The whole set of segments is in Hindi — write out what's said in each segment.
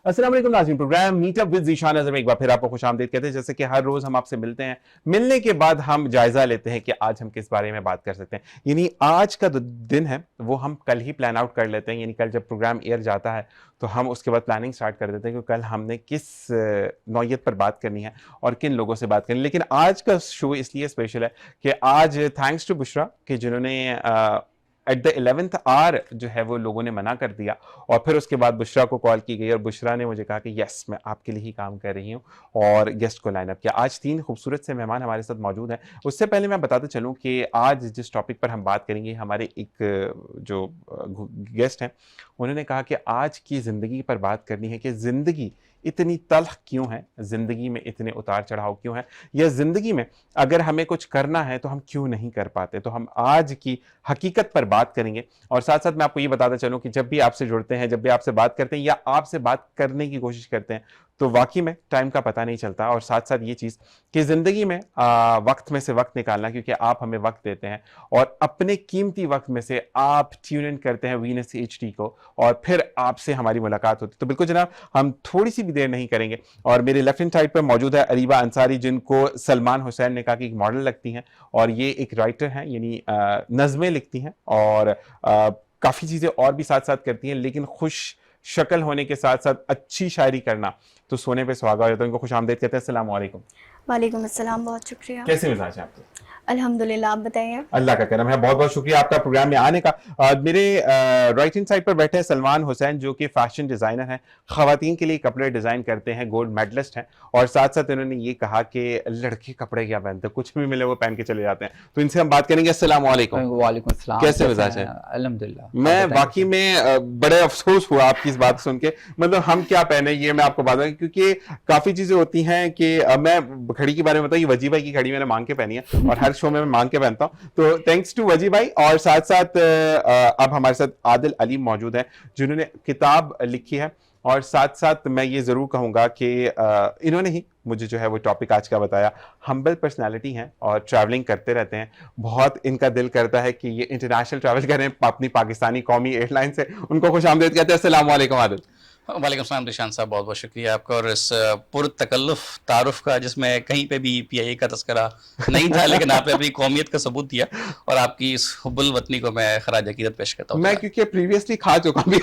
अस्सलाम वालेकुम नाज़रीन, program meetup with Zeeshan Azhar में एक बार फिर आपको खुशामदीद कहते हैं। जैसे कि हर रोज हम आपसे मिलते हैं, मिलने के बाद हम जायजा लेते हैं कि आज हम किस बारे में बात कर सकते हैं। यानी आज का जो दिन है वो हम कल ही प्लान आउट कर लेते हैं। यानी कल जब प्रोग्राम एयर जाता है तो हम उसके बाद प्लानिंग स्टार्ट कर देते हैं कि कल हमने किस नौयत पर बात करनी है और किन लोगों से बात करनी है। लेकिन आज का शो इसलिए स्पेशल है कि आज थैंक्स टू बुशरा कि जिन्होंने एट द 11th आवर जो है वो लोगों ने मना कर दिया और फिर उसके बाद बुशरा को कॉल की गई और बुशरा ने मुझे कहा कि यस मैं आपके लिए ही काम कर रही हूँ और गेस्ट को लाइन अप किया। आज 3 खूबसूरत से मेहमान हमारे साथ मौजूद हैं। उससे पहले मैं बताते चलूँ कि आज जिस टॉपिक पर हम बात करेंगे, हमारे एक जो गेस्ट हैं उन्होंने कहा कि आज की ज़िंदगी पर बात करनी है कि ज़िंदगी इतनी तल्ख क्यों है, ज़िंदगी में इतने उतार चढ़ाव क्यों है, या ज़िंदगी में अगर हमें कुछ करना है तो हम क्यों नहीं कर पाते। तो हम आज की हकीकत पर बात करेंगे और साथ साथ मैं आपको ये बताता चलूं कि जब भी आपसे जुड़ते हैं, जब भी आपसे बात करते हैं या आपसे बात करने की कोशिश करते हैं तो वाकई में टाइम का पता नहीं चलता। और साथ साथ ये चीज़ कि ज़िंदगी में वक्त में से वक्त निकालना, क्योंकि आप हमें वक्त देते हैं और अपने कीमती वक्त में से आप ट्यून इन करते हैं वीनस HD को और फिर आपसे हमारी मुलाकात होती है। तो बिल्कुल जनाब, हम थोड़ी सी भी देर नहीं करेंगे और मेरे लेफ्ट हैंड साइड पर मौजूद है अरीबा अंसारी, जिनको सलमान हुसैन ने कहा कि एक मॉडल लगती हैं और ये एक राइटर हैं, यानी नज़में लिखती हैं और काफ़ी चीज़ें और भी साथ साथ करती हैं। लेकिन खुश शक्ल होने के साथ साथ अच्छी शायरी करना तो सोने पे सुहागा हो। तो इनको खुश आमदीद कहते हैं। अस्सलाम वालेकुम। वालेकुम अस्सलाम, बहुत शुक्रिया। कैसे मिजाज है आपके? अल्हम्दुलिल्लाह, आप बताइए। अल्लाह का करम है, बहुत बहुत शुक्रिया आपका प्रोग्राम में आने का। मेरे राइट हैंड साइड पर बैठे हैं सलमान हुसैन, जो कि फैशन डिज़ाइनर हैं, ख़वातीन के लिए कपड़े डिज़ाइन करते हैं, गोल्ड मेडलिस्ट हैं और साथ साथ इन्होंने ये कहा कि लड़के कपड़े क्या पहनते, कुछ भी मिले वो पहन के चले जाते हैं। तो इनसे हम बात करेंगे। अस्सलाम वालेकुम। वालेकुम अस्सलाम। कैसे मिजाज है? अल्हम्दुलिल्लाह। मैं वाकई में बड़े अफसोस हुआ आपकी इस बात सुन के। मतलब हम क्या पहने ये मैं आपको बता दूं, क्योंकि काफ़ी चीज़ें होती हैं कि मैं घड़ी के बारे में बताऊँ, ये वजी भाई की घड़ी मैंने मांग के पहनी है और हर शो में मैं मांग के पहनता हूं। तो थैंक्स टू वजी भाई। और साथ साथ अब हमारे साथ आदिल अली मौजूद है, जिन्होंने किताब लिखी है और साथ साथ मैं ये जरूर कहूंगा कि इन्होंने ही मुझे जो है वो टॉपिक आज का बताया। हम्बल पर्सनालिटी हैं और ट्रैवलिंग करते रहते हैं। बहुत इनका दिल करता है कि ये इंटरनेशनल ट्रैवल करें अपनी पाकिस्तानी कौमी एयरलाइन से। उनको खुश आमदीद कहते हैं। अस्सलाम वालेकुम आदिल। वालेकुम सलाम रिशान साहब, बहुत बहुत शुक्रिया आपका और इस पुरतकल्लुफ़ तारुफ का, जिसमें कहीं पे भी PIA का तस्करा नहीं था लेकिन आपने अपनी कौमियत का सबूत दिया और आपकी इस हुब्बुल वतनी को मैं खराज अकीदत पेश करता हूँ। मैं क्योंकि प्रीवियसली खा चुका भी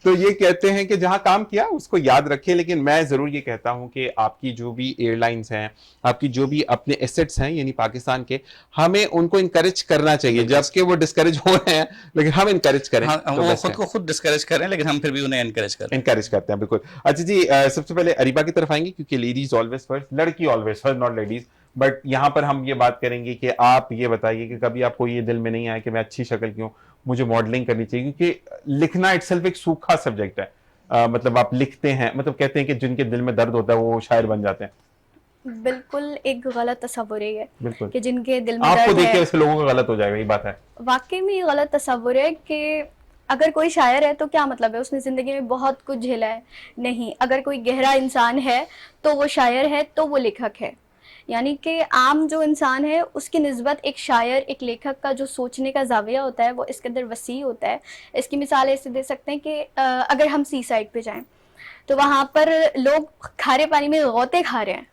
तो ये कहते हैं कि जहां काम किया उसको याद रखें। लेकिन मैं जरूर ये कहता हूं कि आपकी जो भी एयरलाइंस हैं, आपकी जो भी अपने एसेट्स हैं यानी पाकिस्तान के, हमें उनको इंकरेज करना चाहिए, जबकि वो डिस्करेज हो रहे हैं लेकिन हम इंकरेज करें। हाँ, तो वो खुद को खुद डिस्करेज कर रहे हैं लेकिन हम फिर भी उन्हें इनकरेज करते हैं। बिल्कुल। अच्छा जी, सबसे पहले अरीबा की तरफ आएंगे क्योंकि लेडीज ऑलवेज फर्स्ट, लड़की always first, not ladies. But यहाँ पर हम ये बात करेंगे कि आप ये बताइए कि कभी आपको ये दिल में नहीं आया कि मैं अच्छी शक्ल क्यों, मुझे मॉडलिंग करनी चाहिए, क्योंकि लिखना इटसेल्फ एक सूखा सब्जेक्ट है। मतलब आप लिखते हैं, मतलब कहते हैं कि जिनके दिल में दर्द होता है वो शायर बन जाते हैं। बिल्कुल एक गलत तस्वुर है बिल्कुल कि जिनके दिल में आपको दर्द देख के है, वैसे लोगों का गलत हो जाएगा, ये बात है। वाकई में ये गलत तस्वुर है कि अगर कोई शायर है तो क्या मतलब है, उसने ज़िंदगी में बहुत कुछ झेला है। नहीं, अगर कोई गहरा इंसान है तो वो शायर है, तो वो लेखक है। यानी कि आम जो इंसान है उसकी निस्बत एक शायर, एक लेखक का जो सोचने का ज़ाविया होता है वो इसके अंदर वसी होता है। इसकी मिसाल ऐसे दे सकते हैं कि अगर हम सी साइड पे जाएं तो वहाँ पर लोग खारे पानी में गौते खा रहे हैं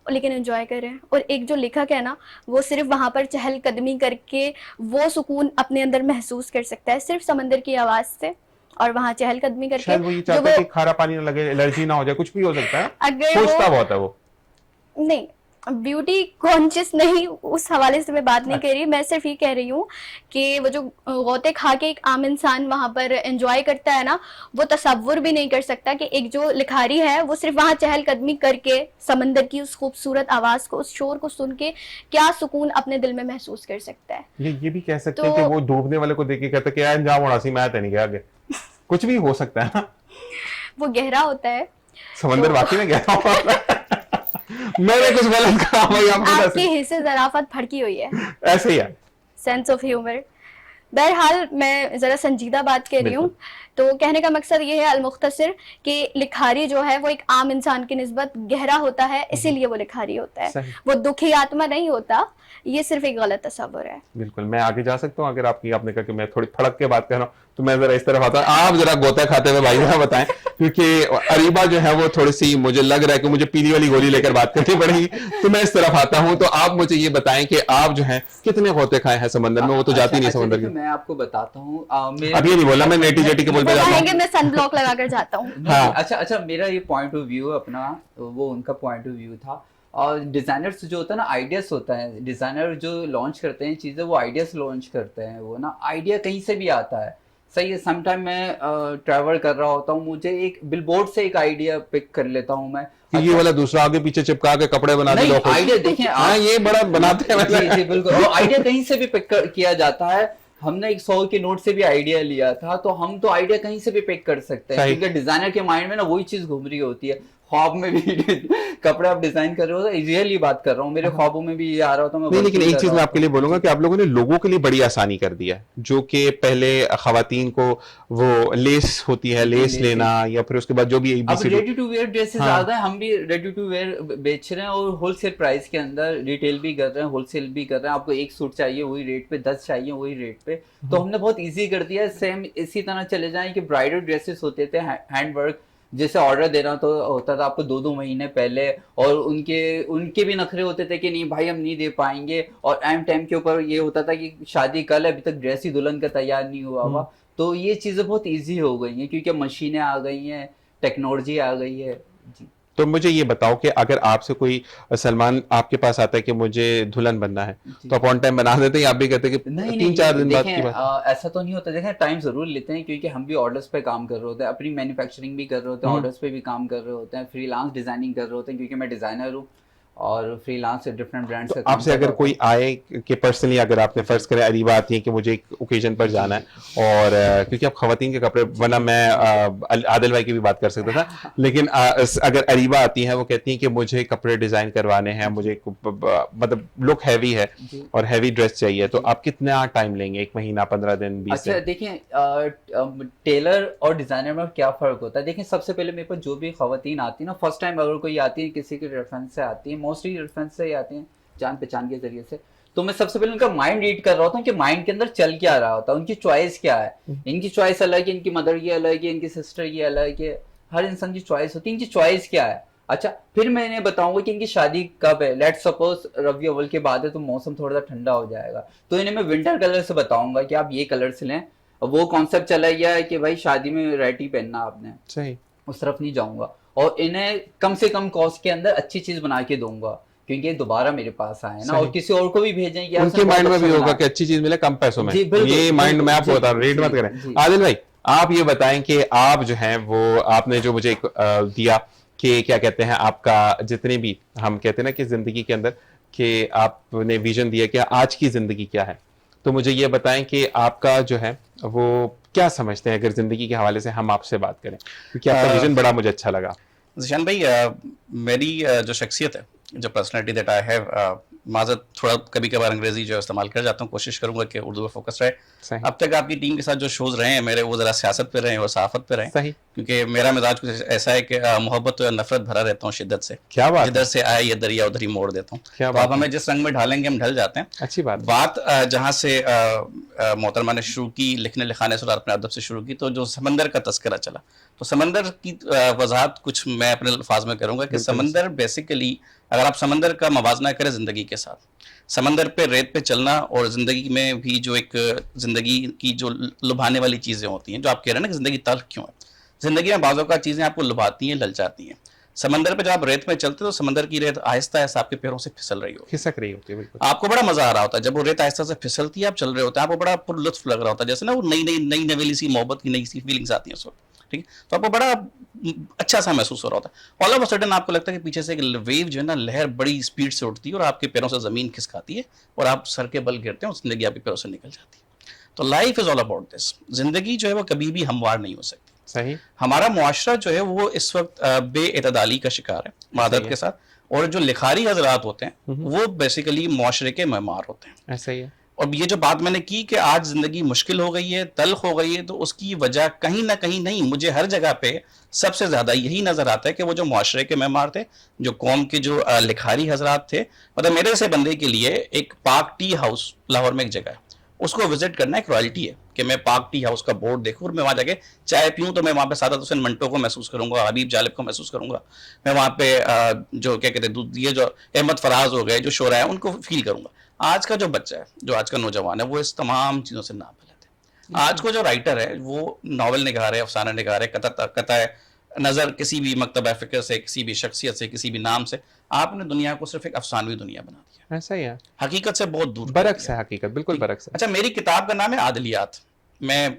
लेकिन एंजॉय कर रहे हैं, और एक जो लेखक है ना वो सिर्फ वहाँ पर चहलकदमी करके वो सुकून अपने अंदर महसूस कर सकता है सिर्फ समंदर की आवाज़ से, और वहाँ चहलकदमी करके शायद वो ये चाहता है कि खारा पानी ना लगे, एलर्जी ना हो जाए, कुछ भी हो सकता है। अगर सोचता बहुत है वो। नहीं, ब्यूटी कॉन्शियस नहीं, उस हवाले से मैं बात नहीं कर रही। मैं सिर्फ ये कह रही हूँ कि वो जो गौते खा के एक आम इंसान वहाँ पर एंजॉय करता है ना, वो तसव्वुर भी नहीं कर सकता कि एक जो लिखारी है वो सिर्फ वहाँ चहलकदमी करके समंदर की उस खूबसूरत आवाज़ को, उस शोर को सुन के क्या सुकून अपने दिल में महसूस कर सकता है। ये भी कह सकते हैं कि वो डूबने वाले को देख के कहता है कि यार अंजाम होना सी, मैं तो नहीं गया आगे। कुछ भी हो सकता है ना, वो गहरा होता है समंदर वाकई में गहरा होता है। मैंने कुछ गलत कहा भाई, आपके हिस्से ज़राफ़त फड़की हुई है, ऐसे ही है सेंस ऑफ ह्यूमर। बहरहाल मैं ज़रा संजीदा बात कर रही हूँ, तो कहने का मकसद ये है अलमुख्तसर कि लिखारी जो है वो एक आम इंसान की निस्बत गहरा होता है, इसीलिए वो लिखारी होता है, वो दुखी आत्मा नहीं होता। ये सिर्फ एक गलत तस्वुर है। बिल्कुल, मैं आगे जा सकता हूँ अगर आपने कहा कि मैं थोड़ी फड़क के बात कर रहा हूँ तो मैं जरा इस तरफ आता हूँ। आप जरा गोता खाते हुए भाई जरा बताएं क्योंकि अरीबा जो है वो थोड़ी सी, मुझे लग रहा है कि मुझे पीली वाली गोली लेकर बात करनी पड़ेगी, तो मैं इस तरफ आता हूं। तो आप मुझे ये बताएं कि आप जो है कितने गोते खाए हैं समंदर में? वो तो जाती नहीं समंदर देखिए, की। मैं आपको बताता हूँ अब ये नहीं बोला मैं नेटी जेटी के बोल पे वो जाता कहेंगे हूँ। मैं सन ब्लॉक लगा कर जाता हूँ। हाँ। अच्छा, मेरा ये पॉइंट ऑफ व्यू अपना, वो उनका पॉइंट ऑफ व्यू था। और डिजाइनर्स जो होता है ना, आइडियाज होता है, डिजाइनर जो लॉन्च करते हैं चीजें, वो आइडियाज लॉन्च करते हैं। वो ना आइडिया कहीं से भी आता है, सही है। समटाइम मैं ट्रैवल कर रहा होता हूँ, मुझे एक बिलबोर्ड से एक आइडिया पिक कर लेता हूँ मैं। ये वाला दूसरा आगे पीछे चिपका के कपड़े बना दे नहीं, लोग। आइडिया देखिए हाँ, ये बड़ा बनाते हैं जी जी बिल्कुल। और आइडिया कहीं से भी पिक किया जाता है। हमने एक 100 के नोट से भी आइडिया लिया था, तो हम तो आइडिया कहीं से भी पिक कर सकते हैं, सही। क्योंकि डिजाइनर के माइंड में ना वही चीज घूम रही होती है। ख्वाब में भी कपड़े आप डिजाइन कर रहे हो, रियली बात कर रहा हूँ, मेरे ख्वाबों में भी ये आ रहा होता। नहीं, लेकिन एक चीज मैं आपके लिए बोलूंगा कि आप लोगों ने लोगों के लिए बड़ी आसानी कर दिया है, जो कि पहले खवातीन को वो लेस होती है, लेस लेना, या फिर उसके बाद जो भी अब रेडी टू वेयर ड्रेसेस हाँ। आ गए, हम भी रेडी टू वेयर बेच रहे हैं, और होलसेल प्राइस के अंदर रिटेल भी कर रहे हैं, होलसेल भी कर रहे हैं। आपको एक सूट चाहिए वही रेट पे, 10 चाहिए वही रेट पे, तो हमने बहुत इजी कर दिया है। सेम इसी तरह चले जाएं कि ब्राइडल ड्रेसेस होते थे हैंड वर्क, जैसे ऑर्डर देना तो होता था आपको 2-2 महीने पहले, और उनके भी नखरे होते थे कि नहीं भाई हम नहीं दे पाएंगे, और एम टाइम के ऊपर ये होता था कि शादी कल है, अभी तक ड्रेस ही दुल्हन का तैयार नहीं हुआ हुआ। तो ये चीजें बहुत इजी हो गई हैं, क्योंकि मशीनें आ गई हैं, टेक्नोलॉजी आ गई है जी। तो मुझे ये बताओ कि अगर आपसे कोई सलमान आपके पास आता है कि मुझे दुल्हन बनना है, तो आप ऑन टाइम बना देते हैं, या आप भी कहते हैं कि नहीं 3-4 दिन बाद की देखें, बात? ऐसा तो नहीं होता। देखें, टाइम जरूर लेते हैं, क्योंकि हम भी ऑर्डर्स पे काम कर रहे होते हैं, अपनी मैन्युफैक्चरिंग भी कर रहे होते हैं, ऑर्डर्स पे भी काम कर रहे होते हैं, फ्रीलांस डिजाइनिंग कर रहे होते हैं, क्योंकि मैं डिजाइनर हूँ और फ्रीलांस से डिफरेंट ब्रांड्स तो आपसे अगर कोई आए कि पर्सनली, अगर आपने फर्ज करें अरीबा आती है कि मुझे एक ओकेजन पर जाना है, और क्योंकि आप खवातीन के कपड़े, वरना मैं आदिल भाई की भी बात कर सकता था, लेकिन अगर अरीबा आती है, वो कहती हैं कि मुझे कपड़े डिजाइन करवाने हैं, मुझे मतलब लुक हैवी है और हैवी ड्रेस चाहिए, तो आप कितना टाइम लेंगे? 1 महीना, 15 दिन, 20 अच्छा दिन? देखिए, टेलर और डिजाइनर में क्या फर्क होता है। देखिए, सबसे पहले मेरे पास जो भी खवातीन आती है ना, फर्स्ट टाइम अगर कोई आती है, किसी के रेफरेंस से आती है, मोस्टली रेफरेंस से ही आती हैं, जान पहचान के जरिए से, तो मैं सबसे पहले उनका माइंड रीड कर रहा होता हूँ कि माइंड के अंदर चल क्या रहा होता है, उनकी चॉइस क्या है। इनकी चॉइस अलग है, इनकी मदर की अलग है, इनकी सिस्टर की अलग है, हर इंसान की चॉइस होती है, इनकी चॉइस क्या है। अच्छा, फिर मैं इन्हें बताऊंगा कि इनकी शादी कब है। लेट्स सपोज रबी अव्वल के बाद है, तो मौसम थोड़ा सा ठंडा हो जाएगा, तो इन्हें मैं विंटर कलर से बताऊंगा कि आप ये कलर से लें। वो कॉन्सेप्ट चला गया है कि भाई शादी में रेड ही पहनना आपने, सही, उस तरफ नहीं जाऊंगा, और इन्हें कम से कम कॉस्ट के अंदर अच्छी चीज बना के दूंगा, क्योंकि ये दोबारा मेरे पास आए ना, और किसी और को भी भेजें कि उनके माइंड में भी होगा कि अच्छी चीज मिले कम पैसों में। जी, बिल्कुल, ये माइंड में आपको बता रहा हूं, रेट मत जी, करें। जी। आदिल भाई, आप ये बताएं कि आप जो हैं वो, आपने जो मुझे दिया कि क्या कहते हैं, आपका जितने भी, हम कहते हैं ना कि जिंदगी के अंदर, कि आपने विजन दिया कि आज की जिंदगी क्या है, तो मुझे ये बताएं कि आपका जो है वो क्या समझते हैं, अगर जिंदगी के हवाले से हम आपसे बात करें, क्योंकि आपका विजन बड़ा मुझे अच्छा लगा। ज़िशान भाई, मेरी जो शख्सियत है, जो पर्सनैलिटी दैट आई हैव, माज़रत थोड़ा कभी कभार अंग्रेजी जो इस्तेमाल कर जाता हूँ, कोशिश करूंगा कि उर्दू पे फोकस रहे। सही। अब तक आपकी टीम के साथ जो शोज़ रहे हैं मेरे, वो ज़रा सियासत पे रहे और सहाफ़त पे रहे, सही। क्योंकि मेरा मिजाज कुछ ऐसा है कि मोहब्बत और नफरत भरा रहता हूँ शिद्दत से। क्या बात है। जिधर से आए ये दरिया उधर ही मोड़ देता हूँ। क्या तो बात आप हमें जिस रंग में ढालेंगे हम ढल जाते हैं। अच्छी बात। बात जहाँ से मोहतरमा ने शुरू की, लिखने लिखाने से और अपने अदब से शुरू की, तो जो समंदर का तस्करा चला, तो समंदर की वजाहत कुछ मैं अपने अल्फाज में करूँगा कि समंदर बेसिकली, अगर आप समंदर का मवाजना करें ज़िंदगी के साथ, समंदर पे रेत पे चलना, और ज़िंदगी में भी जो एक ज़िंदगी की जो लुभाने वाली चीज़ें होती हैं, जो आप कह रहे हैं ना कि ज़िंदगी तल्ख क्यों है, ज़िंदगी में बाज़ों का चीज़ें आपको लुभाती हैं, ललचाती हैं। समंदर पे जब आप रेत में चलते हो, तो समंदर की रेत आहिस्ता आहिस्ता आपके पैरों से फिसल रही होती है, खिसक रही होती है, बिल्कुल। आपको बड़ा मजा आ रहा होता है जब वो रेत आहिस्ता से फिसलती है, आप चल रहे होते हैं, आपको बड़ा पुरलुत्फ लग रहा होता है, जैसे ना वो नई नवेली सी मोहब्बत की नई सी फीलिंग्स आती हैं उस वक्त, ठीक है, तो आपको बड़ा अच्छा सा महसूस हो रहा होता है। ऑल ऑफ अ सडन आपको लगता है कि पीछे से एक वेव जो है ना, लहर बड़ी स्पीड से उठती है और आपके पैरों से जमीन खिसकाती है, और आप सर के बल गिरते हैं और जिंदगी आपके पैरों से निकल जाती है। तो life is all about this. जिंदगी जो है वो कभी भी हमवार नहीं हो सकती। सही। हमारा मुआशरा जो है वो इस वक्त बेइतदाली का शिकार है मादत के साथ, और जो लिखारी हजरात होते हैं वो बेसिकली मुआशरे के मेमार होते हैं। ऐसा ही है। और ये जो बात मैंने की कि आज जिंदगी मुश्किल हो गई है, तल्ख हो गई है, तो उसकी वजह कहीं ना कहीं नहीं, मुझे हर जगह पे सबसे ज्यादा यही नजर आता है कि वो जो मुआशरे के मेमार थे, जो कौम के जो लिखारी हजरात थे, मतलब मेरे से बंदे के लिए एक पाक टी हाउस लाहौर में एक जगह है, उसको विजिट करना एक रॉयल्टी है कि मैं पाक टी हाउस का बोर्ड देखूं और मैं वहां जाके चाय पीऊं, तो मैं वहां पे सादात हुसैन मंटो को महसूस करूंगा, हबीब जालिब को महसूस करूंगा, मैं वहां पे जो क्या कहते हैं ये जो अहमद फराज हो गए जो शोरा है उनको फील करूंगा। आज का जो बच्चा है, जो आज का नौजवान है, वो इस तमाम चीजों से नापहलत है। आज को जो राइटर है वो नॉवल निगार है, अफसाना निगार है, कथा नजर किसी भी मकतबा फिक्र से, किसी भी शख्सियत से, किसी भी नाम से आपने दुनिया को सिर्फ एक अफसानवी दुनिया बना दिया, ऐसा ही है, हकीकत से बहुत दूर कर बरक्स दिया। है हकीकत, बिल्कुल बरक्स है। अच्छा, मेरी किताब का नाम है आदलियात। मैं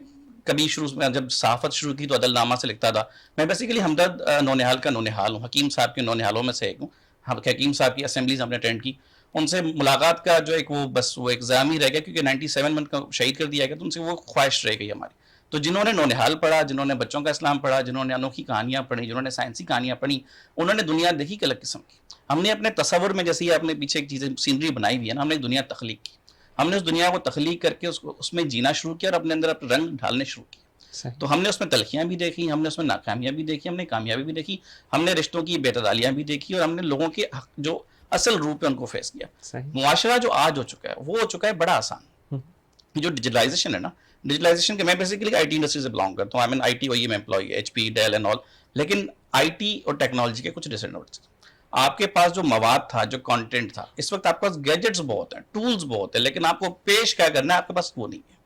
कभी शुरू में जब सहाफत शुरू की तो अदलनामा से लिखता था। मैं बेसिकली हमदर्द नौनिहाल का नौनिहाल हूँ, हकीम साहब के नौनिहालों में से एक हूँ। हकीम साहब की असेंबलीज हमने अटेंड की, उनसे मुलाकात का जो एक वो बस वो एग्जाम ही रह गया, क्योंकि 97 में उनका शहीद कर दिया गया, तो उनसे वो ख्वाहिश रह गई हमारी। तो जिन्होंने नौनिहाल पढ़ा, जिन्होंने बच्चों का इस्लाम पढ़ा, जिन्होंने अनोखी कहानियाँ पढ़ी, जिन्होंने साइंसी कहानियाँ पढ़ी, उन्होंने दुनिया देखी कि अलग किस्म की। हमने अपने तसव्वुर में, जैसे ही आपने पीछे एक चीज़ें सीनरी बनाई हुई है ना, हमने एक दुनिया तख्लीक की, हमने उस दुनिया को तख्लीक करके उसको उसमें जीना शुरू किया और अपने अंदर अपने रंग ढालने शुरू किए। तो हमने उसमें तलखियाँ भी देखी, हमने उसमें नाकामियाँ भी देखी, हमने कामयाबी भी देखी, हमने रिश्तों की बेतदालियाँ भी देखी, और हमने लोगों के जो असल रूप है उनको फेस किया। मुआशरा जो आज हो चुका है वो हो चुका है बड़ा आसान। जो डिजिटलाइजेशन है ना, डिजिटलाइजेशन के, मैं बेसिकली आईटी इंडस्ट्री से बिलोंग करता हूँ, आई मीन आईटी वही मैं employ, HP, Dell and all. लेकिन आईटी और टेक्नोलॉजी के कुछ डिसएडवांटेज, आपके पास जो मवाद था, जो कंटेंट था, इस वक्त आपके पास गैजेट्स बहुत हैं, टूल्स बहुत है, लेकिन आपको पेश क्या करना है आपके पास वो नहीं है,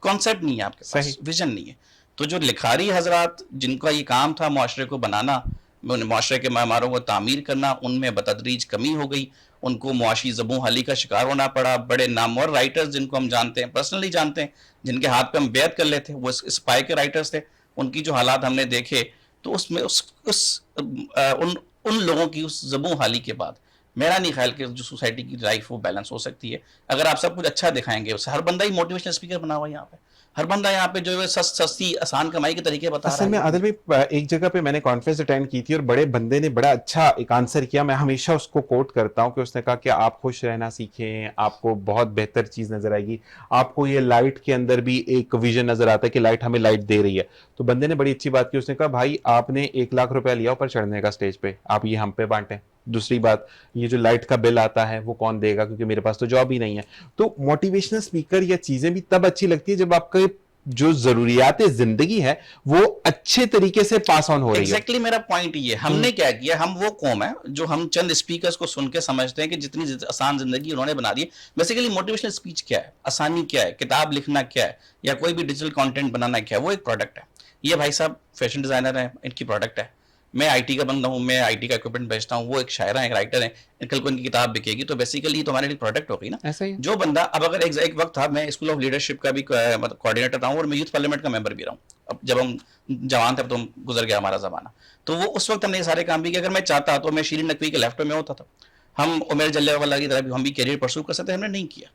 कॉन्सेप्ट नहीं है आपके पास, विजन नहीं है। तो जो लिखारी हजरात जिनका ये काम था मुआशरे को बनाना, मुआशरे के मामारों को तामीर करना, उनमें बतदरीज कमी हो गई, उनको मुआशी ज़बूं हाली का शिकार होना पड़ा। बड़े नामवर राइटर्स जिनको हम जानते हैं, पर्सनली जानते हैं, जिनके हाथ पे हम बैत कर लेते, वो स्पाई के राइटर्स थे, उनकी जो हालात हमने देखे, तो उसमें उन लोगों की उस ज़बूं हाली के बाद मेरा नहीं ख्याल कि जो सोसाइटी की लाइफ वो बैलेंस हो सकती है अगर आप सब कुछ अच्छा दिखाएंगे। उससे हर बंदा ही मोटिवेशनल स्पीकर बना हुआ है यहाँ पे, हर बंदा यहाँ पे जो है सस्ती आसान कमाई के तरीके बता रहा है। असल में आदिल भाई, एक जगह पे मैंने कॉन्फ्रेंस अटेंड की थी और बड़े बंदे ने बड़ा अच्छा एक आंसर किया, मैं हमेशा उसको कोट करता हूँ, कि उसने कहा कि आप खुश रहना सीखें, आपको बहुत बेहतर चीज नजर आएगी, आपको ये लाइट के अंदर भी एक विजन नजर आता है कि लाइट हमें लाइट दे रही है। तो बंदे ने बड़ी अच्छी बात की, उसने कहा भाई आपने 1 लाख रुपया लिया ऊपर चढ़ने का स्टेज पे, आप ये हम पे बांटें। दूसरी बात, ये जो लाइट का बिल आता है वो कौन देगा, क्योंकि मेरे पास तो जॉब ही नहीं है। तो मोटिवेशनल स्पीकर या चीजें भी तब अच्छी लगती है जब आपका जो जरूरियात जिंदगी है वो अच्छे तरीके से पास ऑन हो रही है। एग्जैक्टली मेरा पॉइंट ये, हमने क्या किया, हम वो कौम है जो हम चंद स्पीकर्स को सुन के समझते हैं कि जितनी आसान जिंदगी उन्होंने बना दी है। बेसिकली मोटिवेशनल स्पीच क्या है, आसानी क्या है, किताब लिखना क्या है, या कोई भी डिजिटल कंटेंट बनाना क्या है, वो एक प्रोडक्ट है। ये भाई साहब फैशन डिजाइनर हैं, इनकी प्रोडक्ट है। मैं आईटी का बंदा हूँ, मैं आईटी का इक्विपमेंट बेचता हूँ, वो एक शायर है, एक राइटर है, कल को इनकी किताब बिकेगी, तो बेसिकली तो हमारे लिए प्रोडक्ट हो गई ना। ऐसा ही जो बंदा, अब अगर एक वक्त था मैं स्कूल ऑफ लीडरशिप का भी मतलब कोऑर्डिनेटर था और मैं यूथ पार्लियामेंट का मेंबर भी रहा हूँ। अब जब हम जवान थे तो गुजर गया हमारा जमाना, तो वो उस वक्त हमने ये सारे काम भी किए। अगर मैं चाहता तो मैं शीरीन नकवी के लेफ्ट में होता था, हम उमेर जल्लेवाला की तरह हम भी करियर परसू कर सकते, हमने नहीं किया।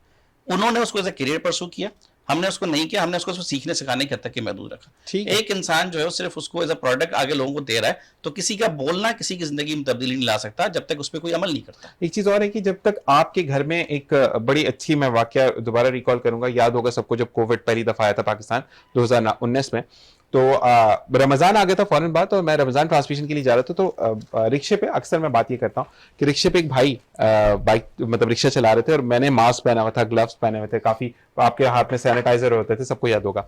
उन्होंने उसको एज ए करियर परसू किया, हमने उसको नहीं किया, हमने उसको सीखने सिखाने की हद तक के महदूद रखा। एक इंसान जो है सिर्फ उसको एज अ प्रोडक्ट आगे लोगों को दे रहा है, तो किसी का बोलना किसी की जिंदगी में तब्दीली नहीं ला सकता जब तक उस पर कोई अमल नहीं करता। एक चीज और है कि जब तक आपके घर में एक बड़ी अच्छी, मैं वाकया दोबारा रिकॉल करूंगा, याद होगा सबको जब कोविड पहली दफा आया था पाकिस्तान 2019 में, तो रमजान आ गया था फौरन बाद, और मैं रमजान ट्रांसमिशन के लिए जा रहा था, तो रिक्शे पे अक्सर मैं बात ये करता हूँ कि रिक्शे पे एक भाई बाइक मतलब रिक्शा चला रहे थे और मैंने मास्क पहना हुआ था, ग्लव्स पहने हुए थे, काफी आपके हाथ में सैनिटाइजर होते थे, सबको याद होगा।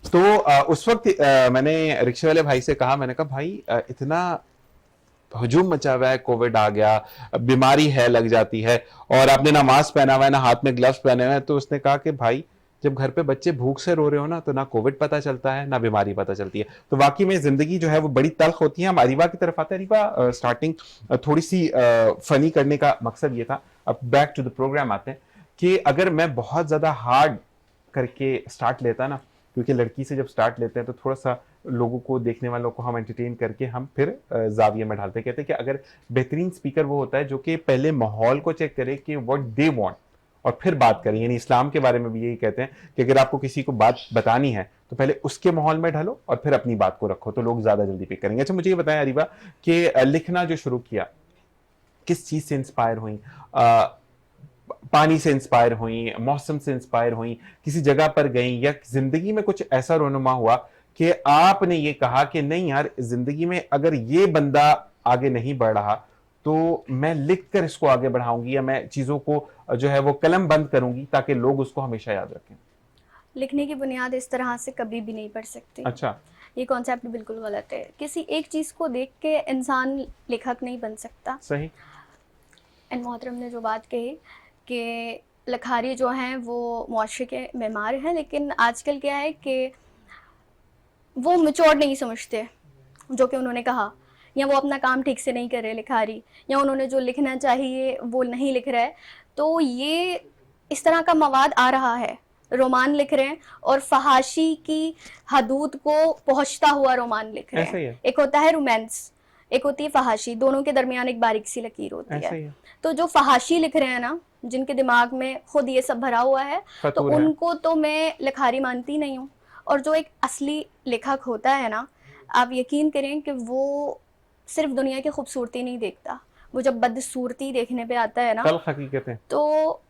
तो उस वक्त मैंने रिक्शे वाले भाई से कहा, मैंने कहा भाई इतना हजूम मचा हुआ है, कोविड आ गया, बीमारी है लग जाती है, और आपने ना मास्क पहना हुआ है ना हाथ में ग्लव्स पहने हुए हैं। तो उसने कहा कि भाई जब घर पे बच्चे भूख से रो रहे हो ना, तो ना कोविड पता चलता है ना बीमारी पता चलती है। तो वाकई में जिंदगी जो है वो बड़ी तल्ख होती है। हम अरीबा की तरफ आते हैं। अरीबा, स्टार्टिंग थोड़ी सी फनी करने का मकसद ये था। अब बैक टू द प्रोग्राम आते हैं कि अगर मैं बहुत ज्यादा हार्ड करके स्टार्ट लेता ना, क्योंकि लड़की से जब स्टार्ट लेते हैं तो थोड़ा सा लोगों को, देखने वालों को हम एंटरटेन करके हम फिर जाविये में ढालते हैं। कहते हैं कि अगर बेहतरीन स्पीकर वो होता है जो कि पहले माहौल को चेक करे कि व्हाट दे वांट और फिर बात करें। यानी इस्लाम के बारे में भी यही कहते हैं कि अगर आपको किसी को बात बतानी है तो पहले उसके माहौल में ढलो और फिर अपनी बात को रखो, तो लोग ज्यादा जल्दी पिक करेंगे। अच्छा, मुझे ये बताएं अरीबा कि लिखना जो शुरू किया, किस चीज से इंस्पायर हुई? पानी से इंस्पायर हुई, मौसम से इंस्पायर हुई, किसी जगह पर गई, या जिंदगी में कुछ ऐसा रोनुमा हुआ कि आपने ये कहा कि नहीं यार, जिंदगी में अगर ये बंदा आगे नहीं बढ़ रहा तो मैं लिख कर इसको आगे बढ़ाऊंगी, या मैं चीजों को जो है वो कलम बंद करूंगी ताकि लोग उसको हमेशा याद रखें? लिखने की बुनियाद इस तरह से कभी भी नहीं पड़ सकती। अच्छा, ये कॉन्सेप्ट बिल्कुल गलत है। किसी एक चीज़ को देख के इंसान लेखक नहीं बन सकता। सही। एंड मोहतरम ने जो बात कही कि लखारी जो हैं वो मुआशरे के मेमार हैं, लेकिन आजकल क्या है कि वो मैच्योर नहीं समझते जो कि उन्होंने कहा, या वो अपना काम ठीक से नहीं कर रहे लिखारी, या उन्होंने जो लिखना चाहिए वो नहीं लिख रहा है। तो ये इस तरह का मवाद आ रहा है, रोमान लिख रहे हैं और फहाशी की हदूद को पहुंचता हुआ रोमान लिख रहे ऐसा ही हैं। है। एक होता है रोमांस, एक होती है फहाशी, दोनों के दरमियान एक बारीक सी लकीर होती ऐसा ही है। है। तो जो फहाशी लिख रहे हैं ना, जिनके दिमाग में खुद ये सब भरा हुआ है, तो फतूर है। उनको तो मैं लिखारी मानती नहीं हूँ। और जो एक असली लेखक होता है ना, आप यकीन करें कि वो सिर्फ दुनिया की खूबसूरती नहीं देखता, वो जब बदसूरती देखने पे आता है ना, तल्ख हकीकतें। तो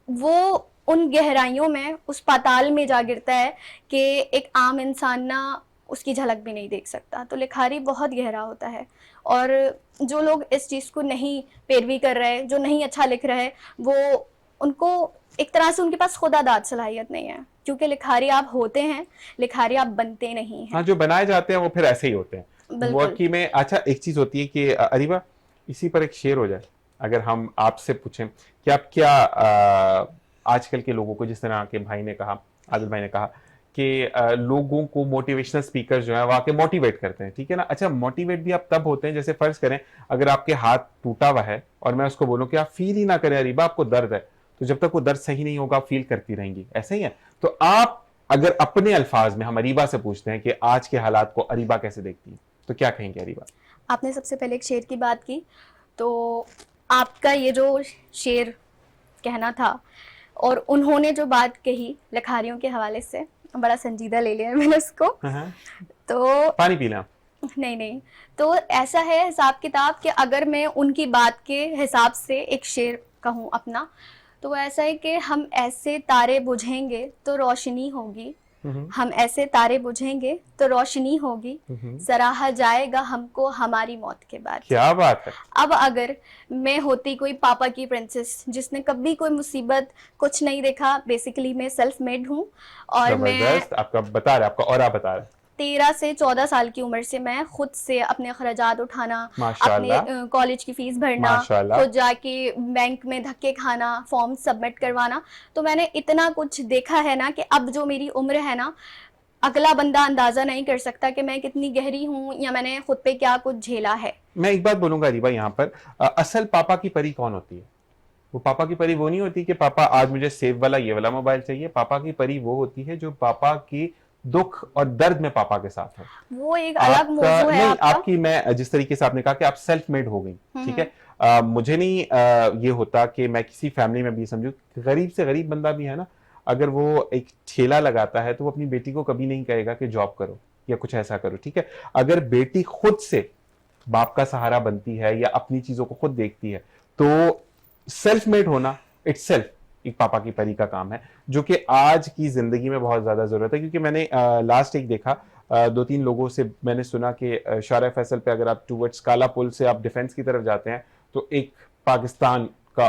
वो उन गहराइयों में, उस पाताल में जा गिरता है कि एक आम इंसान ना उसकी झलक भी नहीं देख सकता। तो लिखारी बहुत गहरा होता है, और जो लोग इस चीज़ को नहीं पैरवी कर रहे, जो नहीं अच्छा लिख रहे, वो उनको एक तरह से उनके पास खुदादाद सलाहियत नहीं है, क्योंकि लिखारी आप होते हैं, लिखारी आप बनते नहीं हैं। हाँ, जो बनाए जाते हैं वो फिर ऐसे ही होते हैं बिल्कुल। वाकई में। अच्छा, एक चीज होती है कि अरीबा, इसी पर एक शेर हो जाए, अगर हम आपसे पूछें कि आप क्या आजकल के लोगों को, जिस तरह के भाई ने कहा, आदिल भाई ने कहा कि लोगों को मोटिवेशनल स्पीकर जो है वो आके मोटिवेट करते हैं, ठीक है ना। अच्छा, मोटिवेट भी आप तब होते हैं, जैसे फर्ज करें अगर आपके हाथ टूटा हुआ है और मैं उसको बोलूं कि आप फील ही ना करें अरीबा, आपको दर्द है, तो जब तक वो दर्द सही नहीं होगा आप फील करती रहेंगी, ऐसे ही है। तो आप अगर अपने अल्फाज में हम अरीबा से पूछते हैं कि आज के हालात को अरीबा कैसे देखती है, तो क्या कहेंगे अरीबा? आपने सबसे पहले एक शेर की बात की, तो आपका ये जो शेर कहना था और उन्होंने जो बात कही लिखारियों के हवाले से, बड़ा संजीदा ले लिया है मैंने उसको। हाँ, तो पानी पीना। नहीं, तो ऐसा है हिसाब किताब कि अगर मैं उनकी बात के हिसाब से एक शेर कहूँ अपना, तो वो ऐसा है कि हम ऐसे तारे बुझेंगे तो रोशनी होगी, हम ऐसे तारे बुझेंगे तो रोशनी होगी, सराहा जाएगा हमको हमारी मौत के बाद। क्या बात है। अब अगर मैं होती कोई पापा की प्रिंसेस जिसने कभी कोई मुसीबत कुछ नहीं देखा, बेसिकली मैं सेल्फ मेड हूँ, और मैं जबरदस्त, आपका बता रहे, आपका और बता रहे। 13 से 14 साल की उम्र से मैं खुद से अपने अखराजात उठाना, माशाल्लाह। अपने कॉलेज की फीस भरना, माशाल्लाह। खुद जाके बैंक में धक्के खाना, फॉर्म सबमिट करवाना, तो मैंने इतना कुछ देखा है ना कि अब जो मेरी उम्र है ना, अगला बंदा अंदाजा नहीं कर सकता कि मैं कितनी गहरी हूँ या मैंने खुद पे क्या कुछ झेला है। मैं एक बात बोलूंगा अरीबा यहाँ पर, असल पापा की परी कौन होती है? वो पापा की परी वो नहीं होती कि पापा आज मुझे सेव वाला ये वाला मोबाइल चाहिए। पापा की परी वो होती है जो पापा की दुख और दर्द में पापा के साथ है। वो एक अलग मौजू है नहीं, आपका। आपकी, मैं जिस तरीके से आपने कहा कि आप सेल्फ मेड हो गई, ठीक है, मुझे नहीं ये होता कि मैं किसी फैमिली में भी समझू, गरीब से गरीब बंदा भी है ना, अगर वो एक ठेला लगाता है तो वो अपनी बेटी को कभी नहीं कहेगा कि जॉब करो या कुछ ऐसा करो, ठीक है। अगर बेटी खुद से बाप का सहारा बनती है या अपनी चीजों को खुद देखती है, तो सेल्फ मेड होना इटसेल्फ एक पापा की परी का काम है, जो कि आज की जिंदगी में बहुत ज्यादा जरूरत है। क्योंकि मैंने लास्ट एक देखा, 2-3 लोगों से मैंने सुना कि शारा फैसल पे अगर आप टूवर्ड्स काला पुल से आप डिफेंस की तरफ जाते हैं, तो एक पाकिस्तान का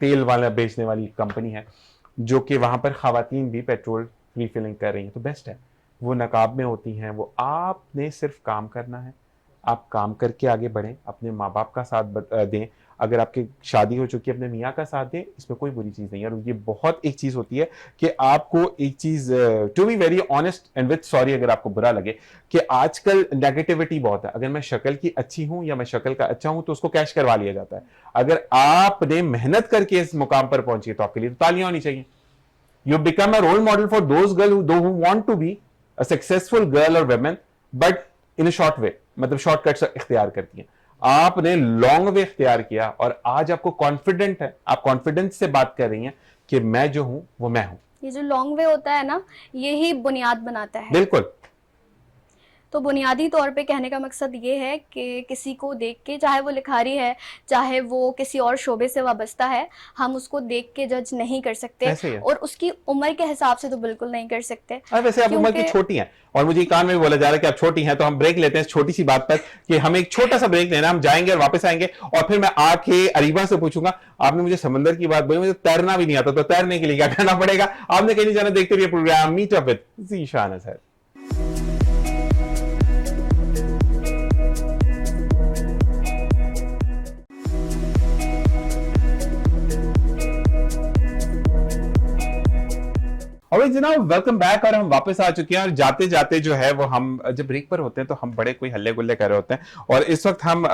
तेल वाला बेचने वाली कंपनी है, जो कि वहां पर खवातीन भी पेट्रोल रिफिलिंग कर रही हैं। तो बेस्ट है, वो नकाब में होती हैं, वो आपने सिर्फ काम करना है, आप काम करके आगे बढ़ें, अपने माँ बाप का साथ दें, अगर आपकी शादी हो चुकी है अपने मियाँ का साथ दें, इसमें कोई बुरी चीज नहीं है। और ये बहुत एक चीज होती है कि आपको एक चीज, to be very honest and with sorry अगर आपको बुरा लगे, कि आजकल नेगेटिविटी बहुत है। अगर मैं शक्ल की अच्छी हूं या मैं शक्ल का अच्छा हूं तो उसको कैश करवा लिया जाता है। अगर आपने मेहनत करके इस मुकाम पर पहुंची तो आपके लिए तो तालियां होनी चाहिए। You become a role model for those girls who want to be a successful girl or woman, but in a short way, मतलब शॉर्टकट्स इख्तियार करती हैं। आपने लॉन्ग वे इख्तियार किया और आज आपको कॉन्फिडेंट है, आप कॉन्फिडेंस से बात कर रही हैं कि मैं जो हूं वो मैं हूं। ये जो लॉन्ग वे होता है ना, यही बुनियाद बनाता है। बिल्कुल। तो बुनियादी तौर पे कहने का मकसद ये है कि किसी को देख के, चाहे वो लिखारी है, चाहे वो किसी और शोबे से वाबस्ता है, हम उसको देख के जज नहीं कर सकते, ऐसे ही है। और उसकी उम्र के हिसाब से तो बिल्कुल नहीं कर सकते। और वैसे आप उम्र की क्योंकि- छोटी हैं, और मुझे कान में भी बोला जा रहा है कि आप छोटी हैं, तो हम ब्रेक लेते हैं इस छोटी सी बात पर कि हमें एक छोटा सा ब्रेक लेना, हम जाएंगे और वापस आएंगे, और फिर मैं आके अरीबा से पूछूंगा, आपने मुझे समंदर की बात बोली, मुझे तैरना भी नहीं आता, तो तैरने के लिए क्या करना पड़ेगा? आपने कहीं नहीं जाना, देखते रहिए program meet up with Zeeshan Azhar. और जनाब वेलकम बैक, और हम वापस आ चुके हैं, और जाते जाते जो है वो हम जब ब्रेक पर होते हैं तो हम बड़े कोई हल्ले गुल्ले कर रहे होते हैं, और इस वक्त हम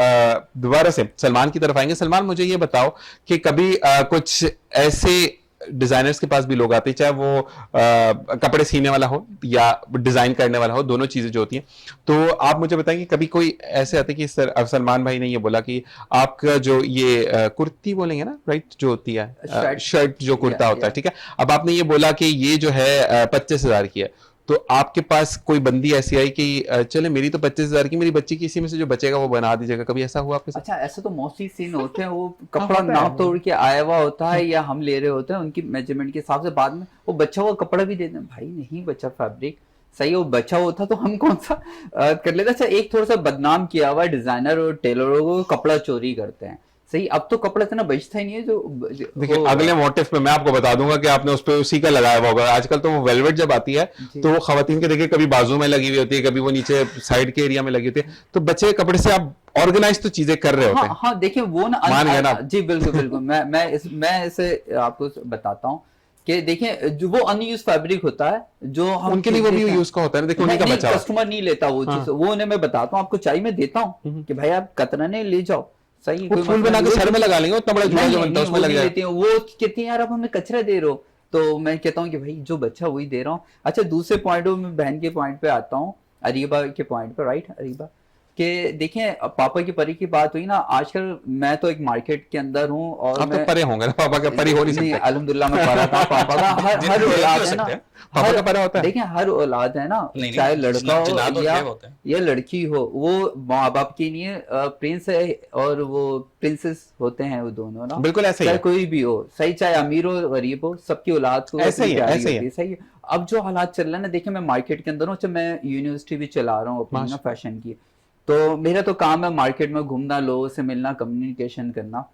दोबारा से सलमान की तरफ आएंगे। सलमान, मुझे ये बताओ कि कभी कुछ ऐसे डिजाइनर्स के पास भी लोग आते हैं, चाहे वो कपड़े सीने वाला हो या डिजाइन करने वाला हो, दोनों चीजें जो होती हैं, तो आप मुझे बताएं कि कभी कोई ऐसे आते कि अब सलमान भाई ने ये बोला कि आपका जो ये कुर्ती बोलेंगे ना, राइट, जो होती है शर्ट जो कुर्ता होता है, ठीक है, अब आपने ये बोला कि ये जो है 25,000 की है, तो आपके पास कोई बंदी ऐसी आई कि चले मेरी तो 25,000 की, मेरी बच्ची की इसी में से जो बचेगा वो बना दीजिएगा, कभी ऐसा हुआ आपके साथ? अच्छा, ऐसे तो मोस्टली सीन होते हैं, वो कपड़ा होता है। नाप तोड़ के आया हुआ होता है, या हम ले रहे होते हैं उनकी मेजरमेंट के हिसाब से, बाद में वो बचा हुआ कपड़ा भी देते हैं, भाई नहीं बचा फैब्रिक, सही, वो बचा होता तो हम कौन सा कर लेते। अच्छा, एक थोड़ा सा बदनाम किया हुआ डिजाइनर और टेलरों को कपड़ा चोरी करते हैं, सही, अब तो कपड़ा इतना बचता ही नहीं है जो देखिए अगले मोटिव पे मैं आपको बता दूंगा कि आपने उस पे उसी का लगाया हुआ होगा। आजकल तो वो वेलवेट जब आती है तो वो खवातीन के देखिए कभी बाजू में लगी हुई होती है, कभी वो नीचे साइड के एरिया में लगी होती है, तो बचे कपड़े से आप ऑर्गेनाइज तो चीजें कर रहे होते हैं। हाँ हाँ, देखिए वो ना मान गए ना आप? जी बिल्कुल बिल्कुल, मैं इसे आपको बताता हूँ कि देखिए जो वो अनयूज फैब्रिक होता है, जो हम उनके लिए वो भी यूज का होता है ना, देखो उन्हीं का बचा हुआ। कस्टमर नहीं लेता वो चीज, वो उन्हें मैं बताता हूँ, आपको चाहिए मैं देता हूँ कि भाई आप कतरने ले जाओ, सही, वो फूल बना के सर में लगा लेंगे, उतना बड़ा जुड़ा जो बनता है उसमें लग जाएगा। वो कहती है यार आप हमें कचरा दे रहे हो, तो मैं कहता हूँ कि भाई जो बच्चा वही दे रहा हूँ। अच्छा, दूसरे पॉइंट में बहन के पॉइंट पे आता हूँ, अरीबा के पॉइंट पे, राइट, अरीबा के देखिए पापा की परी की बात हुई ना, आजकल मैं तो एक मार्केट के अंदर हूँ, और आप तो परे होंगे ना, पापा का परी हो नहीं सकते। अल्हम्दुलिल्लाह मैं परा था, पापा का हर औलाद है ना, पापा का परा होता है। देखिए हर औलाद है ना, चाहे लड़का हो या लड़की हो, वो माँ बाप के लिए प्रिंस है और वो प्रिंसेस होते हैं, वो दोनों ना, बिल्कुल ऐसे ही चाहे है। कोई भी हो, सही, चाहे अमीर हो गरीब हो, सबकी औलाद को ऐसे ही है, प्यारी ऐसे ही होती है। सही है। अब जो हालात चल रहे हैं ना, देखिए मैं मार्केट के अंदर हूँ, अच्छा मैं यूनिवर्सिटी भी चला रहा हूँ अपनी ना फैशन की, तो मेरा तो काम है मार्केट में घूमना, लोगों से मिलना, कम्युनिकेशन करना।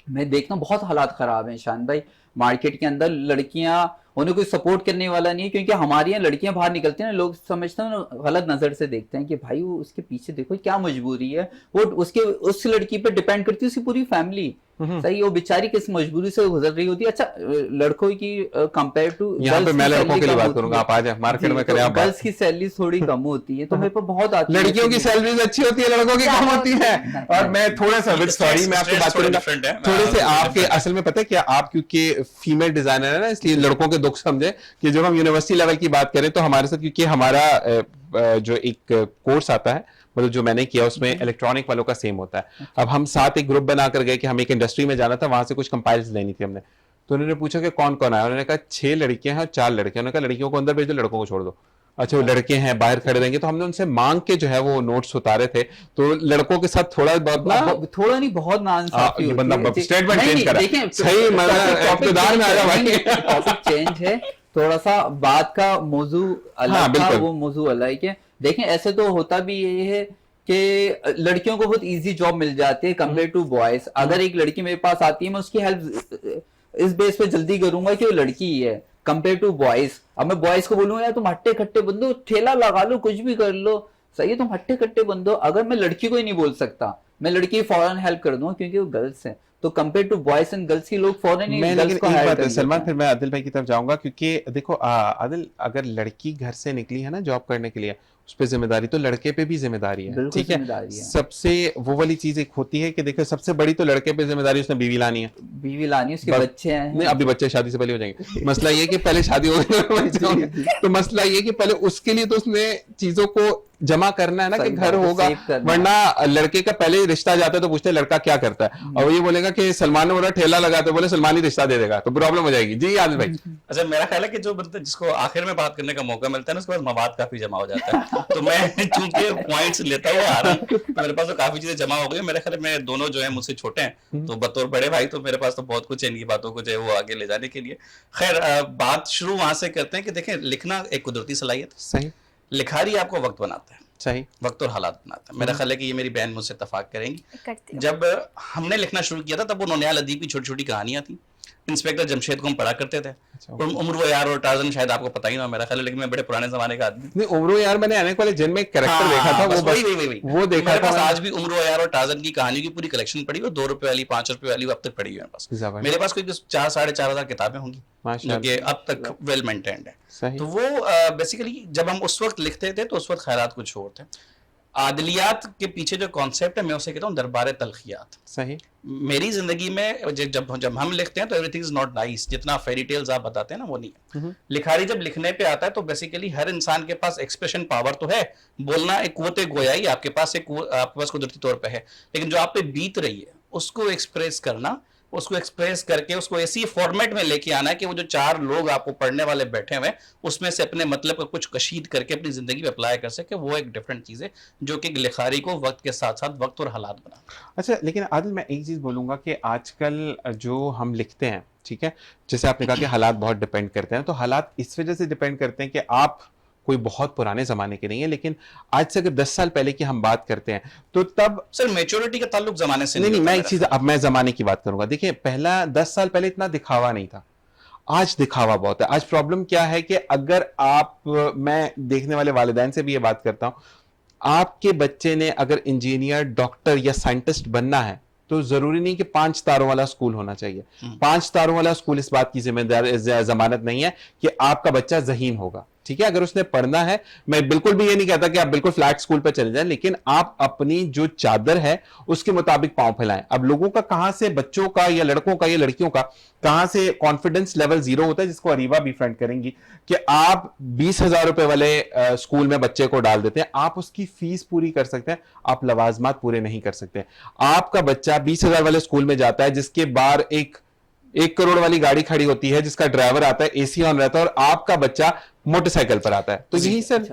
मैं देखता हूँ बहुत हालात खराब हैं शान भाई, मार्केट के अंदर लड़कियां, उन्हें कोई सपोर्ट करने वाला नहीं है, क्योंकि हमारी यहाँ लड़कियां बाहर निकलती हैं ना, लोग समझते हैं, गलत नजर से देखते हैं कि भाई वो उसके पीछे देखो क्या मजबूरी है, वो उसके उस लड़की पे डिपेंड करती है उसकी पूरी फैमिली, सही, वो बेचारी किस मजबूरी से गुजर रही होती है। अच्छा, लड़कों की कंपेयर टू यहाँ पे मैं लड़कों के लिए बात करूंगा, आप आ जाए मार्केट में करें आप। गर्ल्स की सैलरी थोड़ी कम होती है, तो मेरे पर बहुत आती है, लड़कियों की सैलरीज अच्छी होती है, लड़कों की कम होती है। और मैं थोड़ा सा विद सॉरी मैं आपको बात करूंगा थोड़े से आपके, असल में पता है क्या, आप क्योंकि फीमेल डिजाइनर है ना, इसलिए लड़कों के दुख समझे कि जब हम यूनिवर्सिटी लेवल की बात करें तो हमारे साथ, क्योंकि हमारा जो एक कोर्स आता है, मतलब जो मैंने किया उसमें इलेक्ट्रॉनिक वालों का सेम होता है। अब हम साथ एक ग्रुप बना कर गए कि हम एक इंडस्ट्री में जाना था, वहां से कुछ कंपाइल्स लेनी थी हमने, तो उन्होंने पूछा कि कौन कौन आया, उन्होंने कहा 6 लड़कियां हैं और 4 लड़के। उन्होंने कहा लड़कियों को अंदर भेज दो, लड़कों को छोड़ दो। अच्छा, वो लड़के हैं बाहर खड़े रहेंगे, तो हमने उनसे मांग के जो है वो नोट्स उतारे थे, तो लड़कों के साथ थोड़ा बहुत ना, थोड़ा नहीं बहुत नाइंसाफी होती है। बंदा स्टेटमेंट चेंज करा, देखिए सही मतलब इब्तिदार में आ गया भाई। टॉपिक चेंज है थोड़ा सा, बात का मौजू अलग था, वो मौजू अलग है। देखें ऐसे तो होता भी ये है कि लड़कियों को बहुत इजी जॉब मिल जाती है कंपेयर टू बॉयज। अगर एक लड़की मेरे पास आती है, मैं उसकी हेल्प इस बेस पे जल्दी करूंगा कि वो लड़की ही है कंपेयर टू बॉयज। अब मैं बॉयज को बोलूंगा यार तुम हट्टे खट्टे बंदो, ठेला लगा लो, कुछ भी कर लो, सही है, तुम हट्टे खट्टे बंदो। अगर मैं लड़की को ही नहीं बोल सकता, मैं लड़की की फौरन हेल्प कर दूंगा क्योंकि वो गर्ल्स है, तो compare to boys and girls की लोग फौरन ही गर्ल्स को हायर कर लेते हैं। सलमान, फिर मैं आदिल भाई की तरफ जाऊंगा, क्योंकि देखो आदिल, अगर लड़की घर से निकली है ना जॉब करने के लिए, उस पर जिम्मेदारी तो लड़के पे भी जिम्मेदारी है, ठीक है। सबसे वो वाली चीज एक होती है कि देखो सबसे बड़ी तो लड़के पे जिम्मेदारी, उसने बीवी लानी है, बीवी लानी है, उसके बच्चे हैं, नहीं अभी बच्चे शादी से पहले हो जाएंगे। मसला ये कि पहले शादी हो गई तो मसला ये कि पहले उसके लिए तो उसने चीजों को जमा करना है ना कि घर होगा, वरना लड़के का पहले रिश्ता जाता है तो पूछते हैं लड़का क्या करता है, और वो ये बोलेगा लगा कि सलमान ने बोला ठेला लगा तो बोले सलमान ही रिश्ता दे देगा, तो प्रॉब्लम हो जाएगी। जी आदिल भाई। अच्छा, मेरा ख्याल है कि जो बंदा जिसको आखिर में बात करने का मौका मिलता है ना, उसके पास मवाद काफी जमा हो जाता है। तो मैं चूंकि पॉइंट्स लेता हुआ आ रहा हूँ, तो मेरे पास तो काफी चीजें जमा हो गई। मेरे ख्याल में दोनों जो है मुझसे छोटे हैं, तो बतौर बड़े भाई तो मेरे पास तो बहुत कुछ है इनकी बातों को जो है वो आगे ले जाने के लिए। खैर, बात शुरू वहां से करते हैं कि देखें, लिखना एक कुदरती सलाहियत है। सही लिखारी आपको वक्त बनाता है, सही, वक्त और हालात बनाता है। मेरा ख्याल है कि ये मेरी बहन मुझसे इत्तेफाक करेंगी। करती हूँ। जब हमने लिखना शुरू किया था तब वो नौनियाल अदीब की छोटी छोटी कहानियां थी। इंस्पेक्टर जमशेद को हम पढ़ा करते थे। उम्र वो यार और टार्जन शायद आपको पता ही ना, मेरा ख्याल है, लेकिन मैं बड़े पुराने जमाने का आदमी। नहीं उम्रो यार, मैंने आने वाले जन्म में एक कैरेक्टर देखा था, बस वो वही वो देखा मेरे था पास मैंने। आज भी उम्र वो यार और टार्जन की कहानियों की पूरी कलेक्शन पड़ी हुई, 2 रुपए वाली, 5 रुपए वाली, वो अब तक पड़ी हुई है मेरे पास। जबरदस्त। मेरे पास कोई 4-4,500 किताबें होंगी जो माशाल्लाह। कि अब तक वेल मेंटेन्ड है। सही। तो वो बेसिकली जब हम उस वक्त लिखते थे तो उस वक्त ख्यालात कुछ और थे। आदलियात के पीछे जो कॉन्सेप्ट है, मैं उसे कहता हूँ दरबार तलखियात। सही। मेरी जिंदगी में जब हम लिखते हैं तो एवरीथिंग इज नॉट नाइस, जितना फेरी टेल्स आप बताते हैं ना वो नहीं है। लिखारी जब लिखने पे आता है तो बेसिकली हर इंसान के पास एक्सप्रेशन पावर तो है, बोलना एक कुव्वत गोयाई आपके पास कुदरती तौर पे है, लेकिन जो आप पे बीत रही है उसको एक्सप्रेस करना, उसको एक्सप्रेस करके उसको ऐसी फॉर्मेट में लेके आना है कि वो जो 4 लोग आपको पढ़ने वाले बैठे हुए उसमें से अपने मतलब का कुछ कशीद करके अपनी जिंदगी में अप्लाई कर सके। वो एक डिफरेंट चीज है जो कि लिखारी को वक्त के साथ साथ वक्त और हालात बना। अच्छा, लेकिन आदिल मैं एक चीज बोलूंगा कि आजकल जो हम लिखते हैं, ठीक है, जैसे आपने कहा कि हालात बहुत डिपेंड करते हैं, तो हालात इस वजह से डिपेंड करते हैं कि आप कोई बहुत पुराने जमाने के नहीं है, लेकिन आज से अगर 10 साल पहले की हम बात करते हैं तो तब सर मैच्योरिटी का ताल्लुक जमाने से नहीं, होता मैं एक मेरा चीज, अब मैं जमाने की बात करूंगा। देखिए, पहला 10 साल पहले इतना दिखावा नहीं था, आज दिखावा बहुत है। आज प्रॉब्लम क्या है कि अगर आप, मैं देखने वाले वालिदैन से भी ये बात करता हूं, आपके बच्चे ने अगर इंजीनियर, डॉक्टर या साइंटिस्ट बनना है तो जरूरी नहीं कि 5 तारों वाला स्कूल होना चाहिए। 5 तारों वाला स्कूल इस बात की जिम्मेदार जमानत नहीं है कि आपका बच्चा ज़हीन होगा। ठीक है, अगर उसने पढ़ना है, मैं बिल्कुल भी ये नहीं कहता कि आप बिल्कुल फ्लैट स्कूल पर चले जाएं, लेकिन आप अपनी जो चादर है उसके मुताबिक पांव फैलाएं। अब लोगों का कहां से, बच्चों का या लड़कों का या लड़कियों का कहां से कॉन्फिडेंस लेवल 0 होता है, जिसको अरीबा भी फ्रेंड करेंगी, कि आप 20,000 रुपए वाले स्कूल में बच्चे को डाल देते हैं, आप उसकी फीस पूरी कर सकते हैं, आप लवाजमात पूरे नहीं कर सकते। आपका बच्चा 20,000 वाले स्कूल में जाता है जिसके बाहर 1 करोड़ वाली गाड़ी खड़ी होती है, जिसका ड्राइवर आता है, एसी ऑन रहता है, और आपका बच्चा मोटरसाइकिल पर आता है। तो यही सर,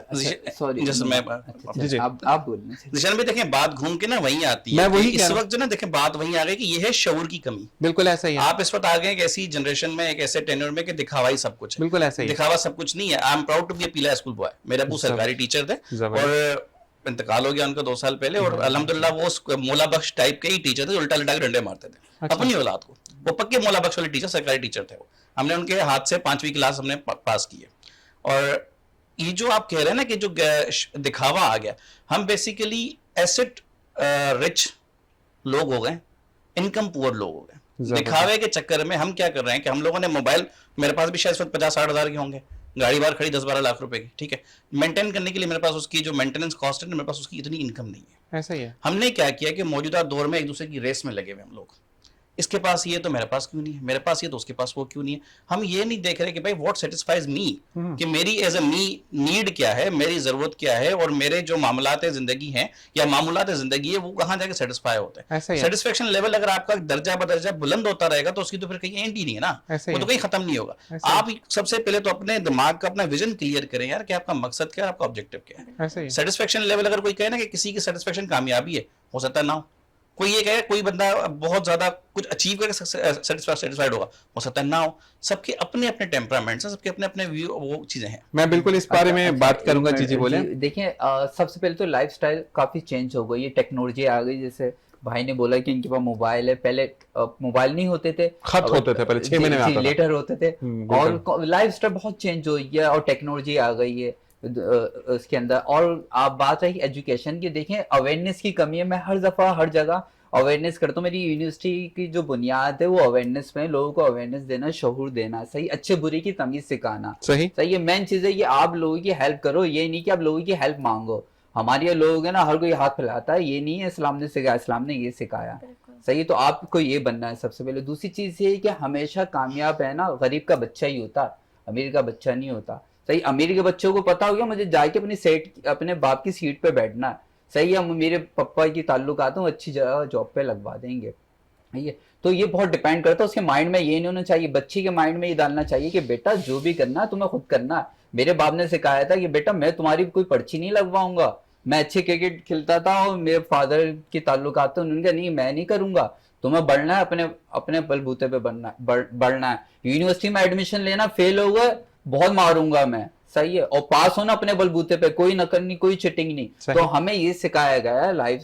सॉरी जैसे मैं जी। आप बोलना। निशान भी देखें, बात घूम के ना वहीं आती है। मैं वही इस वक्त जो ना देखें बात वहीं आ गई कि यह है शऊर की कमी। बिल्कुल ऐसा ही है। आप इस वक्त आ गए एक ऐसी जनरेशन में, एक ऐसे टेन्योर में कि दिखावा ही सब कुछ है। बिल्कुल ऐसा ही है। दिखावा सब कुछ नहीं है। I am proud to be a पीला स्कूल बॉय। मेरे अबू सरकारी टीचर थे और इंतकाल हो गया उनका 2 साल पहले, और अल्हम्दुलिल्लाह वो मोला बख्श टाइप के ही टीचर थे, उल्टा लटा के डंडे मारते थे अपनी औलाद को। वो पक्के मोला बख्श वाले टीचर, सरकारी टीचर थे वो। हमने उनके हाथ से 5वीं क्लास हमने पास की है। और ये जो आप कह रहे हैं ना कि जो दिखावा आ गया, हम बेसिकली एसेट रिच लोग हो गए, इनकम पुअर लोग हो गए। दिखावे के चक्कर में हम क्या कर रहे हैं कि हम लोगों ने मोबाइल, मेरे पास भी शायद 50-60 हज़ार के होंगे, गाड़ी बाहर खड़ी 10-12 लाख रुपए की, ठीक है, मेंटेन करने के लिए मेरे पास उसकी जो मेंटेनेंस कॉस्ट है, मेरे पास उसकी इतनी इनकम नहीं है। ऐसा ही है। हमने क्या किया कि मौजूदा दौर में एक दूसरे की रेस में लगे हुए हम लोग, इसके पास ये तो मेरे पास क्यों नहीं है, मेरे पास ये तो उसके पास वो क्यों नहीं है। हम ये नहीं देख रहे कि भाई व्हाट सेटिस्फाइज मी, कि मेरी एज अ मी नीड क्या है, मेरी जरूरत क्या है, और मेरे जो मामलात जिंदगी हैं या मामूलात जिंदगी है वो कहाँ जाके सेटिस्फाई होते हैं। सेटिस्फेक्शन लेवल अगर आपका दर्जा बदर्जा बुलंद होता रहेगा तो उसकी तो फिर कहीं एंड ही नहीं है ना, वो तो कहीं खत्म नहीं होगा। आप सबसे पहले तो अपने दिमाग का अपना विजन क्लियर करें यार कि आपका मकसद क्या है, आपका ऑब्जेक्टिव क्या है। सेटिस्फेक्शन लेवल अगर कोई कहे ना कि किसी की सेटिस्फेक्शन कामयाबी है, हो सकता है ना हो। कोई ये कहे कोई बंदा बहुत ज्यादा कुछ अचीव करके सेटिस्फाइड होगा, हो सकता है ना हो। सबके अपने अपने टेम्परामेंट है, सबके अपने अपने व्यू, वो चीजें हैं। मैं बिल्कुल इस बारे में बात करूंगा। जी बोले। देखिए, सबसे पहले तो लाइफस्टाइल काफी चेंज हो गई है, टेक्नोलॉजी आ गई। जैसे भाई ने बोला कि इनके पास मोबाइल है, पहले मोबाइल नहीं होते थे, खत होते थे पहले, 6 महीने में आता था, लेटर होते थे, और लाइफस्टाइल बहुत चेंज हुई है और टेक्नोलॉजी आ गई है उसके अंदर। और आप बात रही एजुकेशन की, देखें अवेयरनेस की कमी है। मैं हर दफा हर जगह अवेयरनेस करता हूँ। मेरी यूनिवर्सिटी की जो बुनियाद है वो अवेयरनेस में, लोगों को अवेयरनेस देना, शऊर देना, सही अच्छे बुरे की तमीज सिखाना, सही ये मेन चीज है कि आप लोगों की हेल्प करो, ये नहीं कि आप लोगों की हेल्प मांगो। हमारे लोग है ना, हर कोई हाथ फैलाता है, ये नहीं है इस्लाम ने सिखाया, इस्लाम ने ये सिखाया, सही है। तो आपको ये बनना है सबसे पहले। दूसरी चीज ये है कि हमेशा कामयाब है ना गरीब का बच्चा ही होता, अमीर का बच्चा नहीं होता, सही। अमीर के बच्चों को पता हो गया मुझे जाके अपने बाप की सीट पे बैठना है, सही है, मेरे पापा की ताल्लुक आता हूँ, अच्छी जगह जॉब पे लगवा देंगे, सही है। तो ये बहुत डिपेंड करता है उसके माइंड में। ये नहीं होना चाहिए, बच्ची के माइंड में ये डालना चाहिए कि बेटा जो भी करना है तुम्हें खुद करना है। मेरे बाप ने सिखाया था कि बेटा मैं तुम्हारी कोई पर्ची नहीं लगवाऊंगा, मैं अच्छे क्रिकेट खेलता था और मेरे फादर के ताल्लुकात थे, उन्होंने कहा नहीं मैं नहीं करूंगा, तुम्हें बढ़ना है, अपने अपने बलबूते पे बढ़ना है। यूनिवर्सिटी में एडमिशन लेना, फेल हो गए बहुत मारूंगा मैं, सही है, और पास होना अपने बलबूते पे, कोई नकल नहीं, कोई चिटिंग नहीं। तो हमें ये सिखाया गया है लाइफ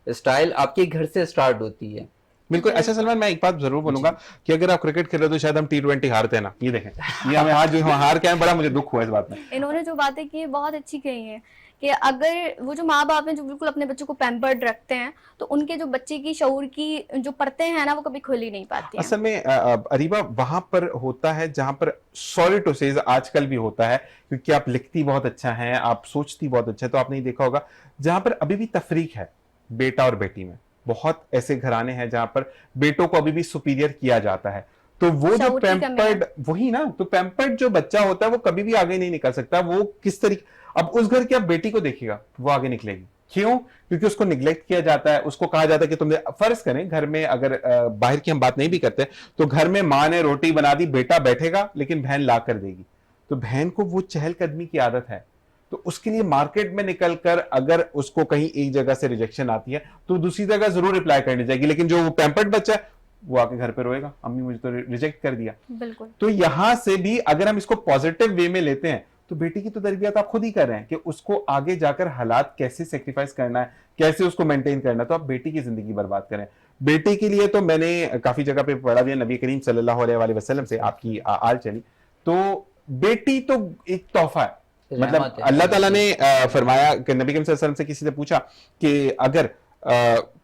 स्टाइल आपके घर से स्टार्ट होती है। बिल्कुल। अच्छा सलमान, मैं एक बात जरूर बोलूंगा कि अगर आप क्रिकेट खेल रहे हो तो शायद हम T20 हारते हैं ना, ये देखें, ये हमें आज जो हम हार के आए, बड़ा मुझे दुख हुआ इस बात में। इन्होंने जो बातें की है बहुत अच्छी कही है कि अगर वो जो माँ बाप हैं जो बिल्कुल अपने बच्चों को पैम्पर्ड रखते हैं तो उनके जो बच्चे की शऊर की जो परतें हैं ना वो कभी खुल ही नहीं पाती हैं। असल में अरीबा वहां पर होता है जहां पर सॉरी टू से आजकल भी होता है, क्योंकि आप लिखती बहुत अच्छा है, आप सोचती बहुत अच्छा है, तो आपने देखा होगा जहां पर अभी भी तफरीक है बेटा और बेटी में। बहुत ऐसे घराने हैं जहां पर बेटों को अभी भी सुपीरियर किया जाता है। तो वो जो शऊर की कमी है। पैम्पर्ड, वही ना, तो पैम्पर्ड जो बच्चा होता है वो कभी भी आगे नहीं निकल सकता। वो किस तरीके, अब उस घर की आप बेटी को देखिएगा, वो आगे निकलेगी क्यों? क्योंकि उसको निग्लेक्ट किया जाता है, उसको कहा जाता है कि तुमने, फर्ज करें घर में, अगर बाहर की हम बात नहीं भी करते, तो घर में माँ ने रोटी बना दी, बेटा बैठेगा लेकिन बहन ला कर देगी, तो बहन को वो चहलकदमी की आदत है, तो उसके लिए मार्केट में निकलकर अगर उसको कहीं एक जगह से रिजेक्शन आती है तो दूसरी जगह जरूर रिप्लाई करनी चाहिए। लेकिन जो पैम्पर्ड बच्चा है वो आके घर पे रोएगा, अम्मी मुझे तो रिजेक्ट कर दिया। बिल्कुल। तो यहां से भी अगर हम इसको पॉजिटिव वे में लेते हैं तो बेटी की तो तरबियत आप खुद ही कर रहे हैं कि उसको आगे जाकर हालात कैसे सेक्रीफाइस करना है, कैसे उसको मेंटेन करना है, तो आप बेटी की जिंदगी बर्बाद करें। बेटी के लिए तो मैंने काफी जगह पे पढ़ा भी है, नबी करीम सल्लल्लाहु अलैहि वसल्लम से आपकी आल चली, तो बेटी तो एक तोहफा है। मतलब अल्लाह ताला ने फरमाया कि नबी करीम सल्लल्लाहु अलैहि वसल्लम से किसी से पूछा कि अगर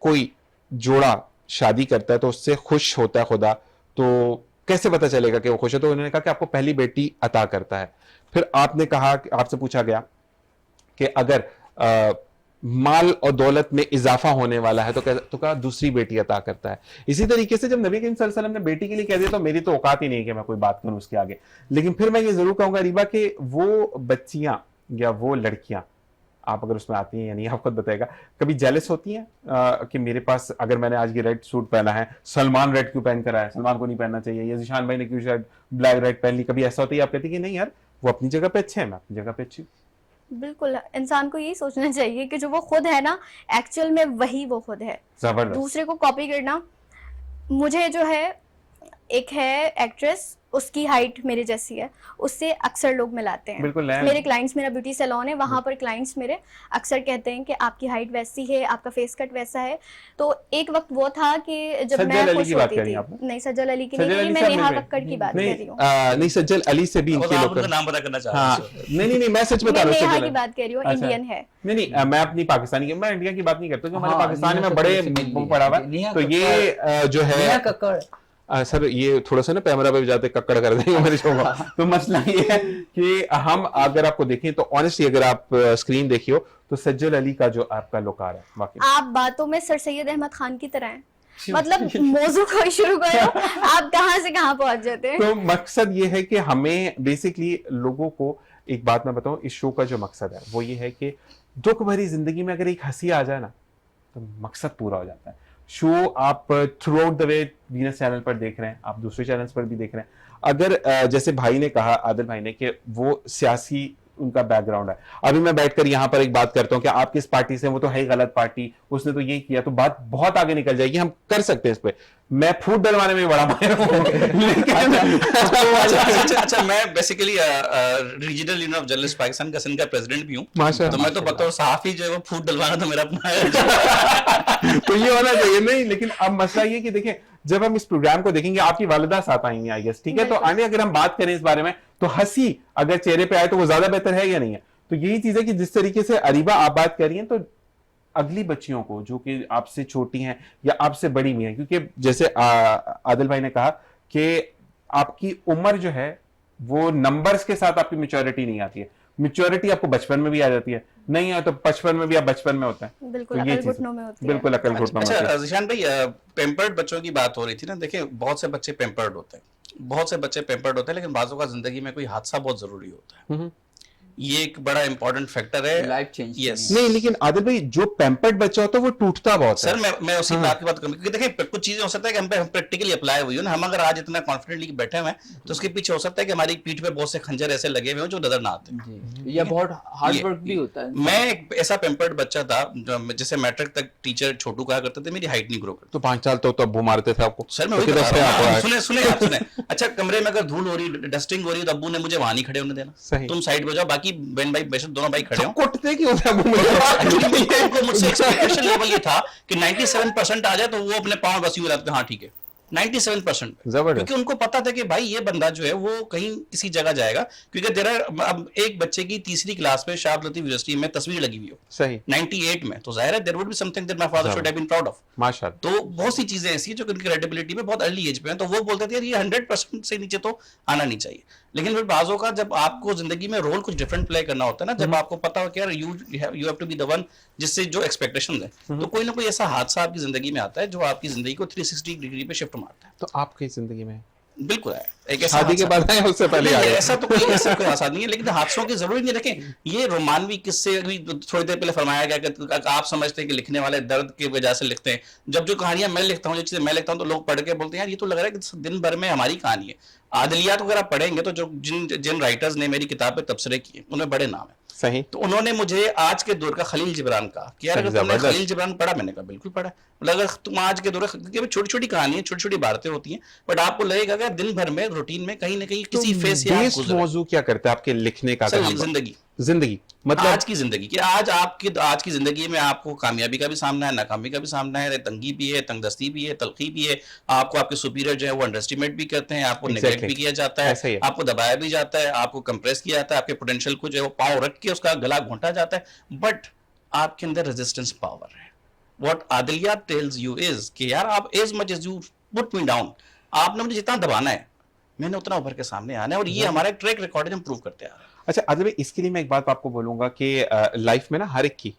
कोई जोड़ा शादी करता है तो उससे खुश होता है खुदा, तो कैसे पता चलेगा कि वो खुश है? तो उन्होंने कहा कि आपको पहली बेटी अता करता है। फिर आपने कहा, आपसे पूछा गया कि अगर माल और दौलत में इजाफा होने वाला है तो कहा दूसरी बेटी अता करता है। इसी तरीके से जब नबी करीम सल्लल्लाहु अलैहि वसल्लम ने बेटी के लिए कह दिया तो मेरी तो औकात ही नहीं है कि मैं कोई बात करूं उसके आगे। लेकिन फिर मैं ये जरूर कहूंगा रीबा कि वो बच्चियां या वो लड़कियां, आप अगर उसमें आती हैं या नहीं आप खुद बताएगा, कभी जेलस होती हैं कि मेरे पास अगर मैंने आज ये रेड सूट पहना है, सलमान रेड क्यों पहन कर आया, सलमान को नहीं पहनना चाहिए, या जिशान भाई ने क्यों शायद ब्लैक रेड पहन ली, कभी ऐसा होता है आप कहती कि नहीं यार वो अपनी जगह पे अच्छे हैं, मैं अपनी जगह पे अच्छी? बिल्कुल, इंसान को यही सोचना चाहिए कि जो वो खुद है ना एक्चुअल में वही वो खुद है। जबरदस्त। दूसरे को कॉपी करना, मुझे जो है एक है एक्ट्रेस, उसकी हाइट मेरे जैसी है, उससे अक्सर लोग मिलाते हैं। बिल्कुल मेरे क्लाइंट्स, मेरा ब्यूटी सैलून है, वहां पर क्लाइंट्स मेरे अक्सर कहते हैं कि आपकी हाइट वैसी है, आपका फेस कट वैसा है। तो एक वक्त वो था कि जब सज्जल मैं अली खुश की बात होती करी थी, आपने? नहीं सज्जल अली की सज्जल नहीं, अली मैं साहब नेहा में- कक्कड़ की बात कर रही हूँ। नहीं सज्जल अली से भी इनके आप लोग उनका नाम पता करना चाह हाँ, रहे हैं? नहीं मैं सच बता मैं रहा हूँ, नेहा सज्जल की अली। बात कर रही हूँ, अच्छा। इंडियन है। नहीं मैं अपनी पाकिस्तानी की, मैं इंडिया की बात नहीं करता, क्योंकि हमारे हाँ, पाकिस्तान नेहा में कक्कड़ बड़े से मिल वो ली। पड़ा हुआ नेहा है, तो ये जो है नेहा कक्कड़, सर ये थोड़ा सा ना कैमरा पे भी जाते कक्कड़ कर देंगे मेरे शो को। तो मसला ये है कि हम अगर आपको देखें तो ऑनेस्टली अगर आप स्क्रीन देखियो तो सज्जल अली का जो आपका लुकार है वाकई आप बातों में सर सैयद अहमद खान की तरह हैं, मतलब मौजू को शुरू करो आप कहाँ से कहाँ पहुंच जाते हैं। तो मकसद ये है कि हमें बेसिकली लोगों को एक बात मैं बताऊं, इस शो का जो मकसद है वो ये है कि दुख भरी जिंदगी में अगर एक हंसी आ जाए ना तो मकसद पूरा हो जाता है। शो आप through out the way Venus channel पर देख रहे हैं, आप दूसरे चैनल्स पर भी देख रहे हैं। अगर जैसे भाई ने कहा, आदिल भाई ने, कि वो सियासी उनका बैकग्राउंड है, अभी मैं बैठकर यहाँ पर एक बात करता हूँ कि आप किस पार्टी से, वो तो है गलत पार्टी, उसने तो ये किया, तो बात बहुत आगे निकल जाएगी, हम कर सकते हैं इस पे। मैं फूट डलवाने में बड़ा माहिर हूं लेकिन अच्छा मैं basically regional union of journalist Pakistan का सिंध का प्रेसिडेंट भी हूँ, माशाल्लाह। तो मैं तो बतौर सहाफी जो है वो फूट डलवाना तो मेरा अपना है। तो ये होना चाहिए नहीं। लेकिन अब मसला ये कि देखें, जब हम इस प्रोग्राम को देखेंगे, आपकी वालिदा साथ आई हैं आई गेस, ठीक है, तो आने अगर हम बात करें इस बारे में तो हंसी अगर चेहरे पे आए तो वो ज्यादा बेहतर है या नहीं है? तो यही चीज है कि जिस तरीके से अरीबा आप बात कर रही हैं, तो अगली बच्चियों को जो कि आपसे छोटी हैं या आपसे बड़ी भी हैं, क्योंकि जैसे आदिल भाई ने कहा कि आपकी उम्र जो है वो नंबर्स के साथ आपकी मैच्योरिटी नहीं आती है, मैच्योरिटी आपको बचपन में भी आ जाती है, नहीं है तो बचपन में भी आप बचपन में होता है। बिल्कुल तो ये अकल चीज़- घुटनों में होती है। बिल्कुल अकल घुटनों में होती है। अच्छा जिशान भाई, पेम्पर्ड बच्चों की बात हो रही थी ना, देखिए बहुत से बच्चे पेम्पर्ड होते हैं, बहुत से बच्चे पेम्पर्ड होते हैं, लेकिन बाज़ों का जिंदगी में कोई हादसा बहुत जरूरी होता है। ये एक बड़ा इंपॉर्टेंट फैक्टर है। Life change Yes. नहीं, लेकिन आदिल भाई जो पैम्पर्ड बच्चा होता है वो टूटता बहुत सर है। मैं उसी बात की बात करूँ, क्योंकि देखिए कुछ चीजें हो सकता है कि हम पे प्रैक्टिकली अप्लाई हुई हो ना, हम अगर आज इतना कॉन्फिडेंटली बैठे हुए हैं तो उसके पीछे हो सकता है कि हमारी पीठ पे बहुत से खंजर ऐसे लगे हुए हो जो नजर ना आते। जी, या बहुत हार्ड ये- वर्क भी होता है। मैं एक ऐसा पैम्पर्ड बच्चा था जिसे मैट्रिक तक टीचर छोटू कहा करते थे, मेरी हाइट नहीं ग्रो करती। तो 5 साल तो अब्बू मारते थे आपको। सर मैं तो वही किधर बता से रहा आता हूँ, है? सुने सुने आप सुने। अच्छा कमरे में अगर धूल हो रही, डस्टिंग हो रही है, तो अब्बू ने मुझे वहां नहीं खड़े होने देना। सही। तुम साइड पे जाओ, बाकी बहन भाई बेशक दोनों भाई खड़े हो। कुटते क्यों थे अब्बू मुझे? उनको मुझसे एक्सपेक्टेशन लेवल ये था कि 97% आ जाए तो वो अपने पाँव बस यूं रहते हाँ ठीक है 97%। जबरदस्त। क्योंकि उनको पता था कि भाई ये बंदा जो है वो कहीं किसी जगह जाएगा, क्योंकि तेरा अब एक बच्चे की तीसरी क्लास में शाह लतीफ यूनिवर्सिटी में तस्वीर लगी हुई हो सही, 98 में, तो जाहिर है there would be something that my father should have been proud of. माशाल्लाह। तो बहुत सी चीजें ऐसी हैं जो उनकी क्रेडिबिलिटी में बहुत अर्ली एज पे हैं, तो वो बोलते थे यार ये 100% से नीचे तो आना नहीं चाहिए। लेकिन फिर बाजों का जब आपको जिंदगी में रोल कुछ डिफरेंट प्ले करना होता है ना, जब आपको पता हो कि यार you have to be the one जिससे जो एक्सपेक्टेशन है, तो कोई ना कोई ऐसा हादसा आपकी जिंदगी में आता है जो आपकी जिंदगी को 360 डिग्री पे शिफ्ट मारता है। तो आपकी जिंदगी में बिल्कुल है एक ऐसा शादी के हादसा- बाद आया उससे पहले नहीं, आया? ऐसा तो कोई हादसा नहीं है, लेकिन हादसों की जरूरी नहीं रखें। ये रोमानवी किस्से अभी थोड़ी देर पहले फरमाया गया कि आप समझते हैं कि लिखने वाले दर्द की वजह से लिखते हैं। जब जो कहानियां मैं लिखता हूँ, जो चीजें मैं लिखता हूँ, तो लोग पढ़ के बोलते हैं यार ये तो लग रहा है कि दिन भर में हमारी कहानी है। आदलियात वगैरह पढ़ेंगे तो जो जिन राइटर्स ने मेरी किताब पे तबसरे किए उनमें बड़े नाम है। सही। तो उन्होंने मुझे आज के दौर का खलील जिब्रान कहा कि यार अगर तुमने जबरदस्त। खलील जिब्रान पढ़ा, मैंने कहा बिल्कुल पढ़ा। मतलब अगर तुम आज के दौर, क्योंकि छोटी छोटी कहानी है, छोटी छोटी बातें होती हैं, बट आपको लगेगा कि दिन भर में रूटीन में कहीं ना कहीं किसी फेस या बेस्ड मौजू क्या करते हैं आपके लिखने का? अगर हम- जिंदगी जिंदगी मतलब आज की जिंदगी कि आज की जिंदगी में आपको कामयाबी का भी सामना है, नाकामी का भी सामना है, तंगी भी है, तंगदस्ती भी है, तलखी भी है। आपको आपके सुपीरियर जो है वो अंडरएस्टिमेट भी करते हैं, आपको Exactly. नेग्लेक्ट भी किया जाता ऐसा ही है, है। आपको दबाया भी जाता है, आपको कंप्रेस किया जाता है, आपके पोटेंशियल को जो है वो पाँव रख के उसका गला घोंटा जाता है, बट आपके अंदर रेजिस्टेंस पावर है। व्हाट आदिलिया टेल्स यू इज कि यार आप as much as you put me down, आपने मुझे जितना दबाना है मैंने उतना उभर के सामने आना है, और ये हमारा ट्रैक रिकॉर्ड है, हम प्रूव करते आ रहे हैं। अच्छा आदिल भाई, इसके लिए मैं एक बात आपको बोलूंगा कि लाइफ में ना हर एक की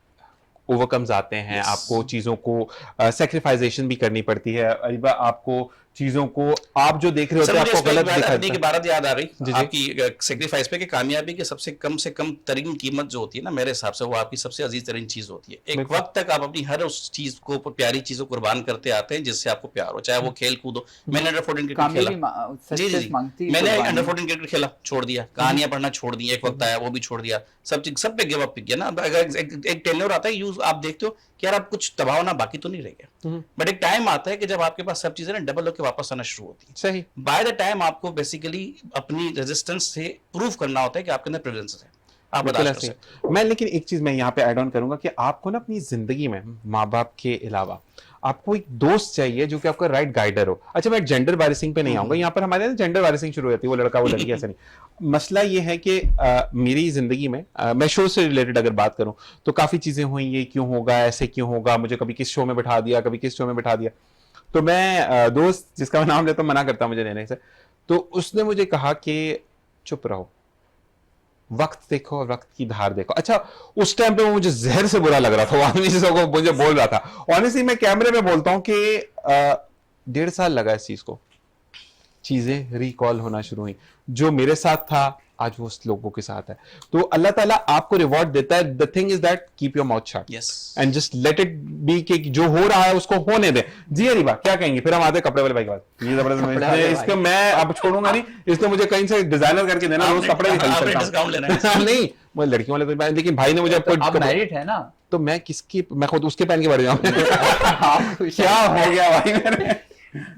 ओवरकम्स आते हैं। Yes. आपको चीजों को सेक्रीफाइजेशन भी करनी पड़ती है। अरीबा, आपको चीजों को आप जो देख रहे होते सर हैं मुझे आपको इस पे गलत एक दिखाता अपनी है। की बात याद आ गई जी। आपकी सेक्रीफाइस पे कि कामयाबी की सबसे कम तरीन कीमत जो होती है ना, मेरे हिसाब से वो आपकी सबसे अजीज तरीन चीज होती है। एक बिल्कुल। वक्त तक आप अपनी हर उस चीज को, प्यारी चीजों को कुर्बान करते आते हैं जिससे आपको प्यार हो, चाहे वो खेल कूद हो। मैंने अंडर 14 क्रिकेट खेला, जी जी सक्सेस जी, मांगती है मैंने कुर्बानी। अंडर 14 क्रिकेट खेला, छोड़ दिया, कहानियां पढ़ना छोड़ दी, एक वक्त आया वो भी छोड़ दिया, सब पे गिव अप किया ना। अगर एक टेन्योर आता है, यूज आप देखते हो कि यार आप कुछ दबाव ना, बाकी तो नहीं रह गया, बट एक टाइम आता है कि जब आपके पास सब चीजें ना डबल होकर वापस आना शुरू होती है। सही। बाय द टाइम आपको बेसिकली अपनी रेजिस्टेंस से प्रूव करना होता है कि आपके अंदर प्रेजेंस है, आप बिल्कुल बर्दाश्त कर ऐसे सकते हैं। ही। मैं लेकिन एक चीज मैं यहाँ पे ऐड ऑन करूंगा कि आपको ना अपनी जिंदगी में माँ बाप के अलावा आपको एक दोस्त चाहिए जो कि आपका राइट गाइडर हो। अच्छा, मैं जेंडर वायरसिंग पे नहीं आऊंगा, यहाँ पर हमारे जेंडर वायरसिंग शुरू होती है, वो लड़का वो लड़की, ऐसा नहीं। मसला ये है कि मेरी जिंदगी में मैं शो से रिलेटेड अगर बात करूं तो काफी चीजें हुई, ये क्यों होगा, ऐसे क्यों होगा, मुझे कभी किस शो में बिठा दिया, कभी किस शो में बिठा दिया। तो मैं दोस्त जिसका मैं नाम लेता हूं मना करता मुझे लेने से, तो उसने मुझे कहा कि चुप रहो, वक्त देखो और वक्त की धार देखो। अच्छा, उस टाइम पे वो मुझे जहर से बुरा लग रहा था, वो आदमी जिसको मुझे बोल रहा था। ऑनेस्टली मैं कैमरे में बोलता हूं कि 1.5 साल लगा इस चीज को, चीजें रिकॉल होना शुरू हुई। जो मेरे साथ था आज वो उस लोगों के साथ है। तो अल्लाह ताला आपको रिवॉर्ड देता है। The thing is that keep your mouth shut Yes. And just let it be कि जो हो रहा है उसको होने दे। जी अरीबा, क्या कहेंगे? फिर हम आते हैं कपड़े वाले भाई के बाद। ये जबरदस्त, कपड़े वाले इसको भाई। मैं अब छोड़ूंगा नहीं, इसने मुझे कहीं से डिजाइनर करके देना, रोज कपड़े भी खरीद आपने सकता डिस्काउंट लेना हूं। है। नहीं, मैं लड़कियों वाले तो भाई, लेकिन भाई ने मुझे तो आप आपको मैरिड है ना? तो मैं किसकी, मैं खुद उसके पहन के बढ़ जाऊं। क्या हो गया भाई मेरे?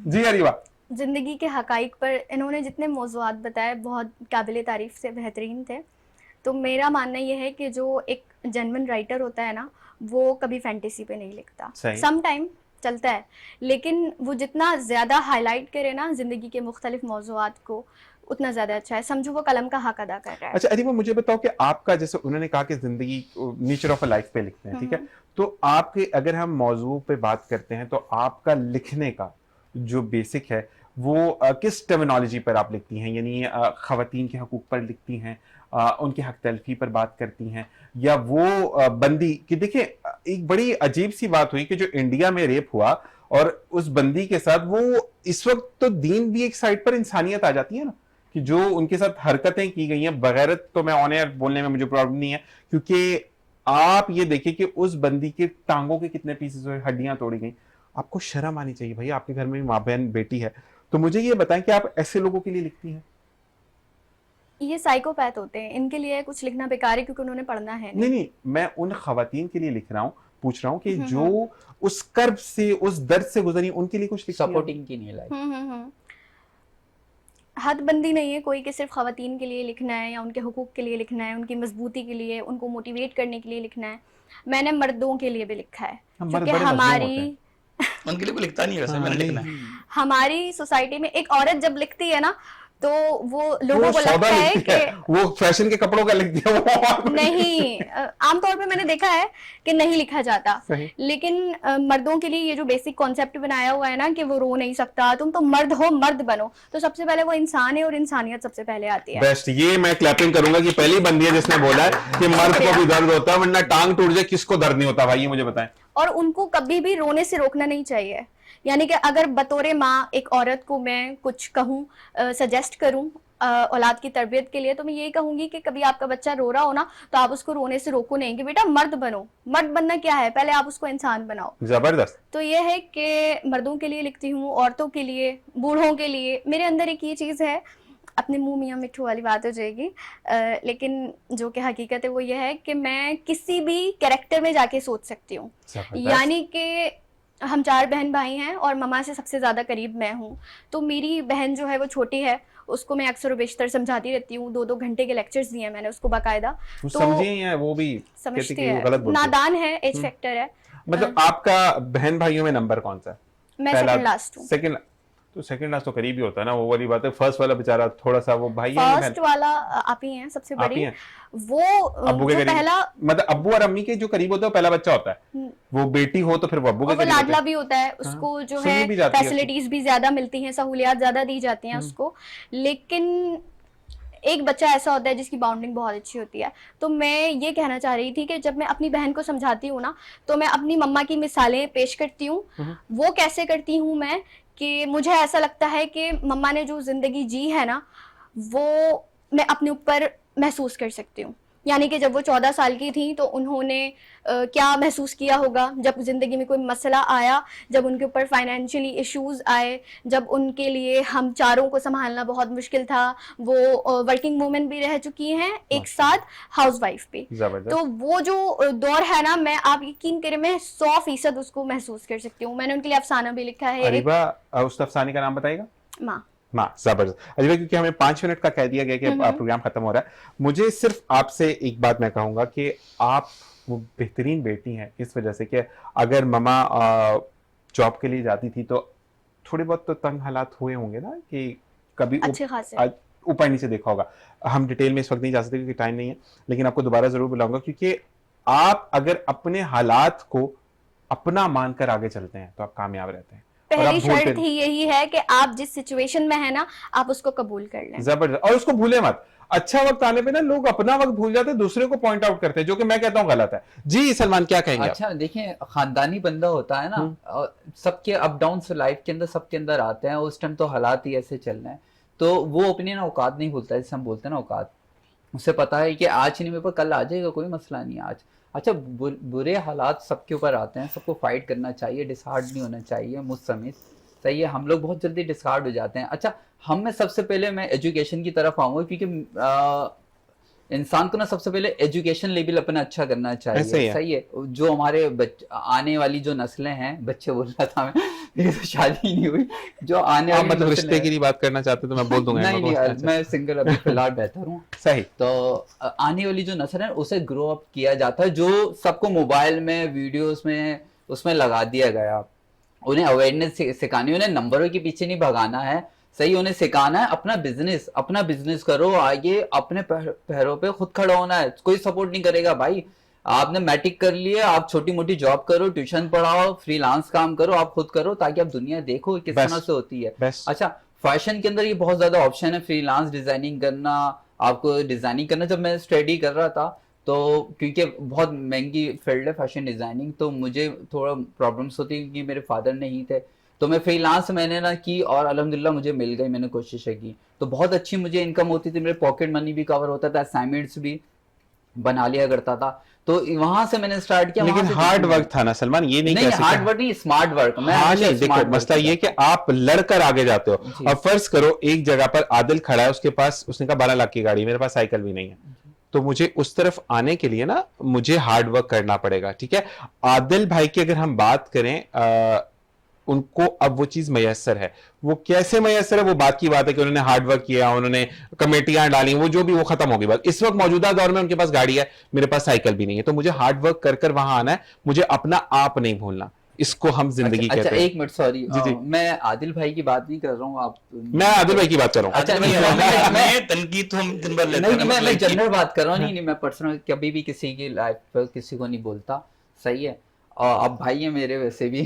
जी अरीबा। ज़िंदगी के हकाइक पर इन्होंने जितने मौज़ूआत बताए बहुत काबिल तारीफ़ से बेहतरीन थे। तो मेरा मानना ये है कि जो एक जेन्युइन राइटर होता है ना, वो कभी फैंटेसी पे नहीं लिखता। सही। सम टाइम चलता है, लेकिन वो जितना ज़्यादा हाईलाइट करे ना ज़िंदगी के मुख्तलिफ मौज़ूआत को, उतना ज़्यादा अच्छा है। समझो वो कलम का हक अदा कर रहा है। अच्छा अरीबा, मुझे बताओ कि आपका, जैसे उन्होंने कहा कि जिंदगी नेचर ऑफ अ लाइफ पे लिखते हैं, ठीक है, तो आपके अगर हम मौजू पे बात करते हैं तो आपका लिखने का जो बेसिक है वो किस टर्मिनोलॉजी पर आप लिखती हैं? यानी खवातीन के हकूक पर लिखती हैं, उनके हक तलफी पर बात करती हैं, या वो बंदी कि देखिए एक बड़ी अजीब सी बात हुई कि जो इंडिया में रेप हुआ और उस बंदी के साथ वो, इस वक्त तो दीन भी एक साइड पर, इंसानियत आ जाती है ना, कि जो उनके साथ हरकतें की गई हैं, बगैरत तो मैं ऑन एयर बोलने में मुझे प्रॉब्लम नहीं है, क्योंकि आप ये देखिए कि उस बंदी के टांगों के कितने पीसेस हुए, हड्डियां तोड़ी गई। आपको शर्म आनी चाहिए भाई, आपके घर में भी माँ बहन बेटी है। तो मुझे ये बताएं कि आप ऐसे लोगों के लिए लिखती हैं? ये साइकोपैथ होते हैं, इनके लिए कुछ लिखना बेकार है क्योंकि उन्होंने पढ़ना है नहीं नहीं, मैं उन खवातीन के लिए लिख रहा हूँ, पूछ रहा हूँ कि हम्म, जो उस कर्ब से, उस दर्द से गुजरी, उनके लिए कुछ लिखती हैं? सपोर्टिंग की नहीं लाइफ। हदबंदी नहीं है कोई कि सिर्फ खवातीन के लिए लिखना है या उनके हुकूक के लिए लिखना है, उनकी मजबूती के लिए, उनको मोटिवेट करने के लिए लिखना है। मैंने मर्दों के लिए भी लिखा है, हम मर्द क्योंकि बड़े मजलूम होते हमारी हैं। उनके लिए कोई लिखता नहीं है वैसे, हाँ, मैंने नहीं। लिखना है। हमारी सोसाइटी में एक औरत जब लिखती है ना, तो वो लोगों वो को सौदा लगता है लिखती है, कि वो फैशन के कपड़ों का लिखती है वो। नहीं, आमतौर पे मैंने देखा है कि नहीं लिखा जाता। सही। लेकिन मर्दों के लिए ये जो बेसिक कॉन्सेप्ट बनाया हुआ है ना कि वो रो नहीं सकता, तुम तो मर्द हो, मर्द बनो, तो सबसे पहले वो इंसान है और इंसानियत सबसे पहले आती है। बेस्ट, ये मैं क्लैपिंग करूंगा कि पहली बंदी है जिसने बोला है कि मर्द को भी दर्द होता है, वरना टांग टूट जाए किसको दर्द नहीं होता भाई, ये मुझे बताएं। और उनको कभी भी रोने से रोकना नहीं चाहिए। यानी कि अगर बतौरे माँ एक औरत को मैं कुछ कहूँ, सजेस्ट करूँ औलाद की तरबियत के लिए, तो मैं यही कहूंगी कि कभी आपका बच्चा रो रहा हो ना, तो आप उसको रोने से रोको नहीं कि बेटा मर्द बनो। मर्द बनना क्या है, पहले आप उसको इंसान बनाओ। जबरदस्त। तो ये है कि मर्दों के लिए लिखती हूँ, औरतों के लिए, बूढ़ों के लिए। मेरे अंदर एक ये चीज़ है, अपने मुंह मियाँ मिट्ठू वाली बात हो जाएगी, लेकिन जो कि हकीकत है वो ये है कि मैं किसी भी कैरेक्टर में जाके सोच सकती हूँ। जबरदस्त। यानी कि हम 4 बहन भाई हैं और मम्मा से सबसे ज़्यादा करीब मैं हूँ। तो मेरी बहन जो है वो छोटी है, उसको मैं अक्सर बेशतर समझाती रहती हूँ। 2-2 घंटे के लेक्चर्स दिए हैं मैंने उसको बाकायदा। वो तो समझे या वो भी कहती समझती कि वो है, गलत बोलती है? नादान है, एज फैक्टर है। मतलब आपका बहन भाइयों में नंबर कौन सा है? मैं सेकंड लास्ट हूँ। सेकंड, तो सेकंड लास्ट तो करीब ही होता है ना, वो वाली बात है। फर्स्ट वाला बेचारा थोड़ा सा, वो भाई है या फर्स्ट बहन? वाला आप ही हैं सबसे आप ही बड़ी। हैं? वो अब्बू के जो करीब, पहला, मतलब अब्बू और अम्मी के जो करीब होता है वो पहला बच्चा होता है। वो बेटी हो तो फिर वो अब्बू के और वो करीब होता लाडला है। भी होता है, उसको जो सुनी है भी जाती है फैसिलिटीज भी ज्यादा मिलती हैं, सहूलियात ज्यादा दी जाती हैं उसको। लेकिन एक बच्चा ऐसा होता है जिसकी बाउंडिंग बहुत अच्छी होती है। तो मैं ये कहना चाह रही थी कि जब मैं अपनी बहन को समझाती हूँ ना, तो मैं अपनी मम्मा की मिसालें पेश करती हूँ। वो कैसे करती हूँ मैं, कि मुझे ऐसा लगता है कि मम्मा ने जो जिंदगी जी है ना, वो मैं अपने ऊपर महसूस कर सकती हूँ। यानी कि जब वो 14 साल की थी तो उन्होंने क्या महसूस किया होगा जब जिंदगी में कोई मसला आया, जब उनके ऊपर फाइनेंशियली इश्यूज आए, जब उनके लिए हम चारों को संभालना बहुत मुश्किल था। वो वर्किंग वूमेन भी रह चुकी हैं, एक साथ हाउसवाइफ भी। तो वो जो दौर है ना, मैं, आप यकीन करें, मैं 100% उसको महसूस कर सकती हूँ। मैंने उनके लिए अफसाना भी लिखा है। अरीबा, उस अफसाने का नाम बताएगा? माँ। माँ, जबरदस्त। अजीबा, क्योंकि हमें 5 मिनट का कह दिया गया कि प्रोग्राम खत्म हो रहा है, मुझे सिर्फ आपसे एक बात मैं कहूंगा कि आप वो बेहतरीन बेटी हैं इस वजह से कि अगर ममा जॉब के लिए जाती थी तो थोड़े बहुत तो तंग हालात हुए होंगे ना, कि कभी अच्छे खासे ऊपर नीचे देखा होगा। हम डिटेल में इस वक्त नहीं जा सकते क्योंकि टाइम नहीं है, लेकिन आपको दोबारा जरूर बुलाऊंगा, क्योंकि आप अगर अपने हालात को अपना मानकर आगे चलते हैं तो आप कामयाब रहते हैं। पहली शर्त ही यही है कि आप जिस सिचुएशन में है ना, आप उसको कबूल कर लें। जबरदस्त। और उसको भूले मत। अच्छा वक्त आने पे ना लोग अपना वक्त भूल जाते हैं, दूसरे को पॉइंट आउट करते हैं, जो कि मैं कहता हूँ गलत है। जी सलमान, क्या कहेंगे? अच्छा देखिए, खानदानी बंदा होता है ना, और सबके अप डाउन लाइफ के अंदर सबके अंदर आते हैं। उस टाइम तो हालात ही ऐसे चल रहे हैं, तो वो अपनी ना औकात नहीं भूलता, जैसे हम बोलते हैं ना औकात। उसे पता है कि आज नहीं मेरे पर कल आ जाएगा, कोई मसला नहीं है आज। अच्छा, बुरे हालात सबके ऊपर आते हैं, सबको फाइट करना चाहिए, डिसहार्ड नहीं होना चाहिए, मुझ समेत। सही है, हम लोग बहुत जल्दी डिसहार्ड हो जाते हैं। अच्छा, हम में सबसे पहले मैं एजुकेशन की तरफ आऊंगा, क्योंकि इंसान को ना सबसे पहले एजुकेशन लेवल अपना अच्छा करना चाहिए। सही है। जो हमारे आने वाली जो नस्लें हैं, बच्चे बोल रहा था मैं, मेरी तो शादी नहीं हुई, जो आने वाली मतलब रिश्ते की बात करना चाहते तो मैं बोल दूंगा। नहीं नहीं, मैं सिंगल अभी फिलहाल बेहतर हूँ। सही। तो आने वाली जो नस्ल है उसे ग्रो अप किया जाता है, जो सबको मोबाइल में, वीडियोस में, उसमें लगा दिया गया। उन्हें अवेयरनेस सिखानी, उन्हें नंबरों के पीछे नहीं भगाना है। सही, उन्हें सिखाना है अपना बिजनेस करो, आगे अपने पैरों पे खुद खड़ा होना है। कोई सपोर्ट नहीं करेगा भाई। आपने मैट्रिक कर लिया, आप छोटी मोटी जॉब करो, ट्यूशन पढ़ाओ, फ्रीलांस काम करो, आप खुद करो, ताकि आप दुनिया देखो किस तरह से होती है। अच्छा, फैशन के अंदर ये बहुत ज्यादा ऑप्शन है, फ्रीलांस डिजाइनिंग करना, आपको डिजाइनिंग करना। जब मैं स्टडी कर रहा था तो, क्योंकि बहुत महंगी फील्ड है फैशन डिजाइनिंग, तो मुझे थोड़ा प्रॉब्लम्स होती क्योंकि मेरे फादर नहीं थे। तो मैं फ्रीलांस मैंने ना की और अल्हम्दुलिल्लाह मुझे मिल गई, मैंने कोशिशें की तो बहुत अच्छी मुझे इनकम होती थी, मेरे पॉकेट मनी भी कवर होता था, असाइनमेंट्स भी बना लिया करता था, तो वहां से मैंने स्टार्ट किया। लेकिन हार्ड वर्क था ना सलमान, ये नहीं कह सकते। हार्ड वर्क नहीं, स्मार्ट वर्क। मैं हाँ हमेशा नहीं, देखो smart work मसला ये करता कि आप लड़कर आगे जाते हो। जी। अब फर्ज करो एक जगह पर आदिल खड़ा है, उसके पास, उसने कहा 12 लाख की गाड़ी, मेरे पास साइकिल भी नहीं है, तो मुझे उस तरफ आने के लिए ना मुझे हार्ड वर्क करना पड़ेगा, ठीक है। आदिल भाई की अगर हम बात करें, उनको अब वो चीज मयसर है, वो कैसे मयसर है वो बात की बात है कि उन्होंने हार्ड वर्क किया, उन्होंने कमेटियां डाली, वो जो भी वो खत्म होगी बात। इस वक्त मौजूदा दौर में उनके पास गाड़ी है, मेरे पास साइकिल भी नहीं है, तो मुझे हार्ड वर्क कर कर वहां आना है, मुझे अपना आप नहीं भूलना, इसको हम जिंदगी अच्छा, कहते हैं। एक मिनट, सॉरी जी जी, मैं आदिल भाई की बात नहीं कर रहा हूँ, आप मैं आदिल भाई की बात कर रहा हूँ। अच्छा, नहीं, नहीं, मैं तनकीद तो हम दिन भर लेते नहीं हैं नहीं, ना, मैं मतलब जनरल बात कर रहा हूँ, नहीं मैं पर्सनल कभी भी किसी की लाइफ पर किसी को नहीं बोलता, सही है। और अब भाई है मेरे वैसे भी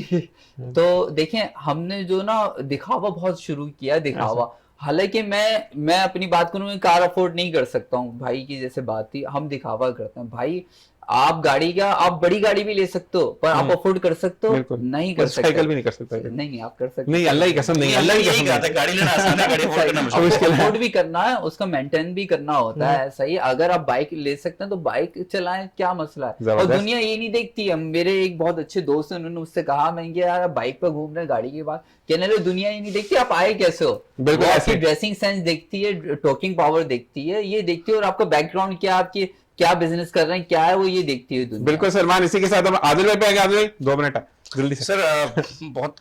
तो देखें, हमने जो ना दिखावा बहुत शुरू किया, दिखावा। हालांकि मैं अपनी बात करूँ, कार अफोर्ड नहीं कर सकता हूँ, भाई की जैसे बात थी, हम दिखावा करते हैं। भाई आप गाड़ी का, आप बड़ी गाड़ी भी ले सकते हो, पर आप अफोर्ड कर सकते हो? बिल्कुल नहीं कर सकते। साइकिल भी नहीं कर सकता। नहीं आप कर सकते नहीं, अल्लाह की कसम नहीं, अल्लाह की यही कसम कहा था, नहीं। गाड़ी लेना आसान है, गाड़ी अफोर्ड करना मुश्किल है। मुश्किल है। अफोर्ड भी करना है, उसका मेंटेन भी करना होता है, सही। अगर आप बाइक ले सकते हैं तो बाइक चलाएं, क्या मसला है। और जबरदस्त। दुनिया ये नहीं देखती है। मेरे एक बहुत अच्छे दोस्त हैं, उन्होंने मुझसे कहा, मैं कि यार बाइक पर घूम रहे हैं, गाड़ी के बाद, कहने लगे दुनिया ये नहीं देखती आप आए कैसे हो। बिल्कुल वो ऐसे। आपकी ड्रेसिंग सेंस देखती है, टॉकिंग पावर देखती है, ये देखती है, और आपका बैकग्राउंड क्या, आपकी क्या बिजनेस कर रहे हैं, क्या है, वो ये देखती है दुनिया। बिल्कुल सलमान, इसी के साथ हम आदिल भाई पे आगे। आदिल भाई 2 मिनट है जल्दी से। सर बहुत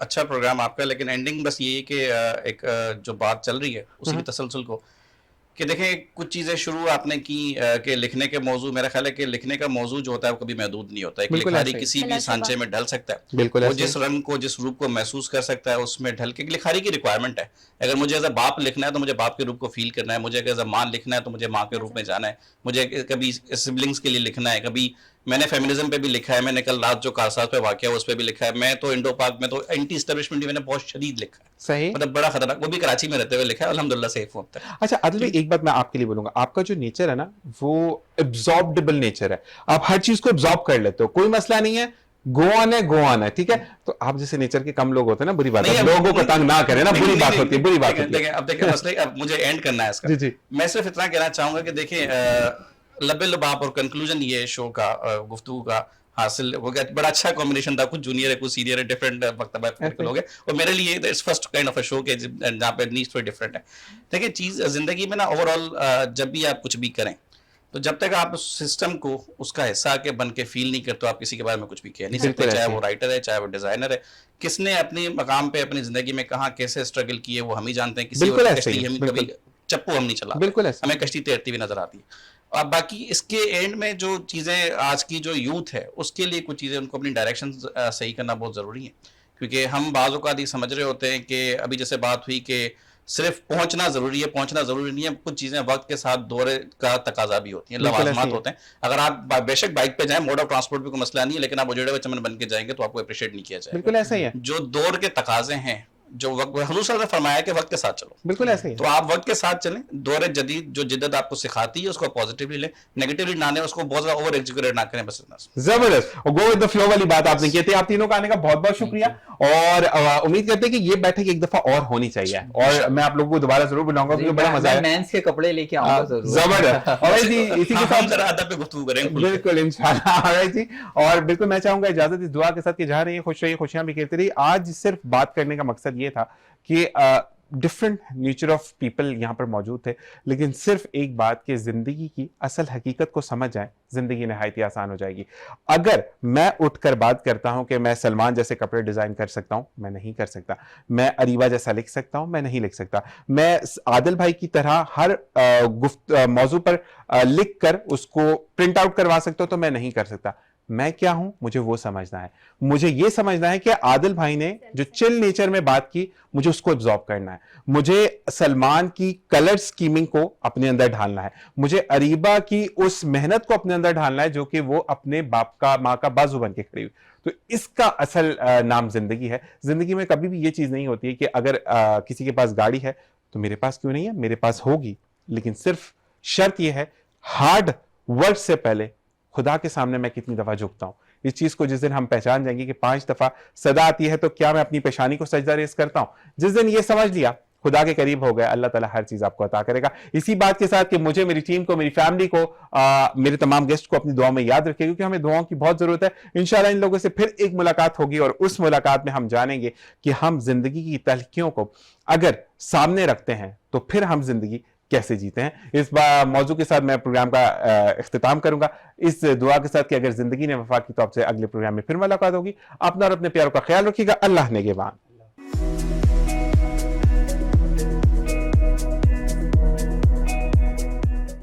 अच्छा प्रोग्राम आपका, लेकिन एंडिंग बस ये है कि एक जो बात चल रही है उसी की तसलसल को, कि देखें कुछ चीज़ें शुरू आपने की कि लिखने के मौजू, मेरा ख्याल है कि लिखने का मौजू जो होता है वो कभी महदूद नहीं होता है। एक बिल्कुल लिखारी ऐसे ही। किसी भी बिल्कुल सांचे में ढल सकता है, बिल्कुल वो ऐसे जिस रंग को, जिस रूप को महसूस कर सकता है उसमें ढल के। लिखारी की रिक्वायरमेंट है, अगर मुझे एज अ बाप लिखना है तो मुझे बाप के रूप को फील करना है, मुझे एज अ माँ लिखना है तो मुझे माँ के रूप में जाना है, मुझे कभी सिबलिंग्स के लिए लिखना है, कभी मैंने फेमिनिज्म पे भी लिखा है, मैंने कल रात जो कारसाज पे वाकया उस पर भी लिखा है, मैं तो इंडो पाक में तो एंटी एस्टेब्लिशमेंट मैंने बहुत शदीद लिखा है, सही। मतलब बड़ा खतरनाक, वो भी कराची में रहते हुए लिखा है, अल्हम्दुलिल्लाह सेफ हूं अब तक। अच्छा आदिल भाई, एक बात मैं आपके लिए बोलूंगा, आपका जो नेचर है ना वो एब्जॉर्बेबल नेचर है, आप हर चीज को एब्जॉर्ब कर लेते हो, कोई मसला नहीं है, गो ऑन है, ठीक है। तो आप जैसे नेचर के कम लोग होते हैं ना, बुरी बात है, लोगों को तंग ना करें ना, बुरी बात होती है, बुरी बात होती है। अब देखिए मसले, अब मुझे एंड करना है इसका। जी जी, मैं सिर्फ इतना कहना चाहूंगा कि देखिए लबे लबाब और कंक्लूजन ये शो का गुफ्तगू का हासिल हो गया, बड़ा अच्छा कॉम्बिनेशन था, कुछ जूनियर है, कुछ सीनियर है, डिफरेंट वक्त लोग हैं, और मेरे लिए it's first kind of a show के जहाँ पे नीड्स थोड़ी डिफरेंट है। देखिए चीज जिंदगी में ना ओवरऑल जब भी आप कुछ भी करें, तो जब तक आप उस सिस्टम को उसका हिस्सा के बन के फील नहीं करते, आप किसी के बारे में कुछ भी कह नहीं सकते, चाहे वो राइटर है, चाहे वो डिजाइनर है। किसने अपने मकाम पे अपनी जिंदगी में कहाँ कैसे स्ट्रगल किए वो हम ही जानते हैं, किसी और कश्ती हम कभी चप्पू हम नहीं चला, बिल्कुल ऐसे, हमें कश्ती तैरती हुई नजर आती है। और बाकी इसके एंड में जो चीज़ें आज की जो यूथ है उसके लिए कुछ चीज़ें उनको अपनी डायरेक्शन सही करना बहुत ज़रूरी है, क्योंकि हम बाज़ औक़ात ये समझ रहे होते हैं कि अभी जैसे बात हुई कि सिर्फ पहुंचना ज़रूरी है, पहुंचना ज़रूरी नहीं है, कुछ चीज़ें वक्त के साथ दौरे का तकाजा भी होती हैं, लवाजमात होते हैं। अगर आप बेशक बाइक पे जाएं, मोड ऑफ ट्रांसपोर्ट भी कोई मसला नहीं है, लेकिन आप उजड़े हुए चमन बन के जाएंगे तो आपको अप्रिशिएट नहीं किया जाएगा। बिल्कुल ऐसा ही है, जो दौर के तकाजे हैं, जो वक्त हुजूर सल्लल्लाहु अलैहि वसल्लम ने फरमाया कि वक्त के साथ चलो, बिल्कुल ऐसे ही है। तो आप वक्त के साथ चलें, दौर जदीद जो जिद्दत आपको सिखाती है उसको पॉजिटिवली लें, नेगेटिवली ना लें, उसको बहुत ज्यादा ओवर एग्जीक्यूट ना करें, बस इतना। जबरदस्त, और गो विद द फ्लो वाली बात आपने की थी। आप तीनों का आने का बहुत बहुत शुक्रिया, और उम्मीद करते हैं कि ये बैठक एक दफा और होनी चाहिए, और मैं आप लोगों को दोबारा जरूर बुलाऊंगा, क्योंकि बड़ा मजा आया। मेंस के कपड़े लेके आऊंगा जरूर। जबरदस्त, और इसी के साथ अदब पे गुफ्तगू करेंगे बिल्कुल इंशाल्लाह। ऑलराइट जी, और बिल्कुल मैं चाहूंगा इजाजत इस दुआ के साथ कि जहां रहिए खुश रहिए, खुशियां भी खेलती रही। आज सिर्फ बात करने का मकसद ये था कि डिफरेंट नेचर ऑफ पीपल यहाँ पर मौजूद थे, लेकिन सिर्फ एक बात कि जिंदगी की असल हकीकत को समझ जाए, जिंदगी नहायत ही आसान हो जाएगी। अगर मैं उठकर बात करता हूं कि मैं सलमान जैसे कपड़े डिजाइन कर सकता हूं, मैं नहीं कर सकता। मैं अरीबा जैसा लिख सकता हूं, मैं नहीं लिख सकता। मैं आदिल भाई की तरह हर मौजू पर लिख कर उसको प्रिंट आउट करवा सकता हूं, तो मैं नहीं कर सकता। मैं क्या हूं मुझे वो समझना है, मुझे ये समझना है कि आदिल भाई ने जो चिल नेचर में बात की, मुझे उसको एब्जॉर्ब करना है, मुझे सलमान की कलर स्कीमिंग को अपने अंदर ढालना है, मुझे अरीबा की उस मेहनत को अपने अंदर ढालना है जो कि वो अपने बाप का माँ का बाजू बन के खड़ी हुई। तो इसका असल नाम जिंदगी है। जिंदगी में कभी भी ये चीज नहीं होती है कि अगर किसी के पास गाड़ी है तो मेरे पास क्यों नहीं है, मेरे पास होगी, लेकिन सिर्फ शर्त यह है हार्ड वर्क से पहले खुदा के सामने मैं कितनी दफा झुकता हूं, इस चीज को जिस दिन हम पहचान जाएंगे कि 5 दफा सदा आती है तो क्या मैं अपनी पेशानी को सजदा रेज करता हूं, जिस दिन ये समझ लिया खुदा के करीब हो गए, अल्लाह ताला हर चीज आपको अता करेगा। इसी बात के साथ कि मुझे, मेरी टीम को, मेरी फैमिली को, मेरे तमाम गेस्ट को अपनी दुआ में याद रखें, क्योंकि हमें दुआओं की बहुत जरूरत है। इंशाल्लाह इन लोगों से फिर एक मुलाकात होगी और उस मुलाकात में हम जानेंगे कि हम जिंदगी की तलखियों को अगर सामने रखते हैं तो फिर हम जिंदगी कैसे जीते हैं। इस बार मौजू के साथ मैं प्रोग्राम का इख्तिताम करूंगा इस दुआ के साथ कि अगर जिंदगी ने वफा की तो आपसे अगले प्रोग्राम में फिर मुलाकात होगी। अपना और अपने प्यारों का ख्याल रखिएगा। अल्लाह नेगेबान।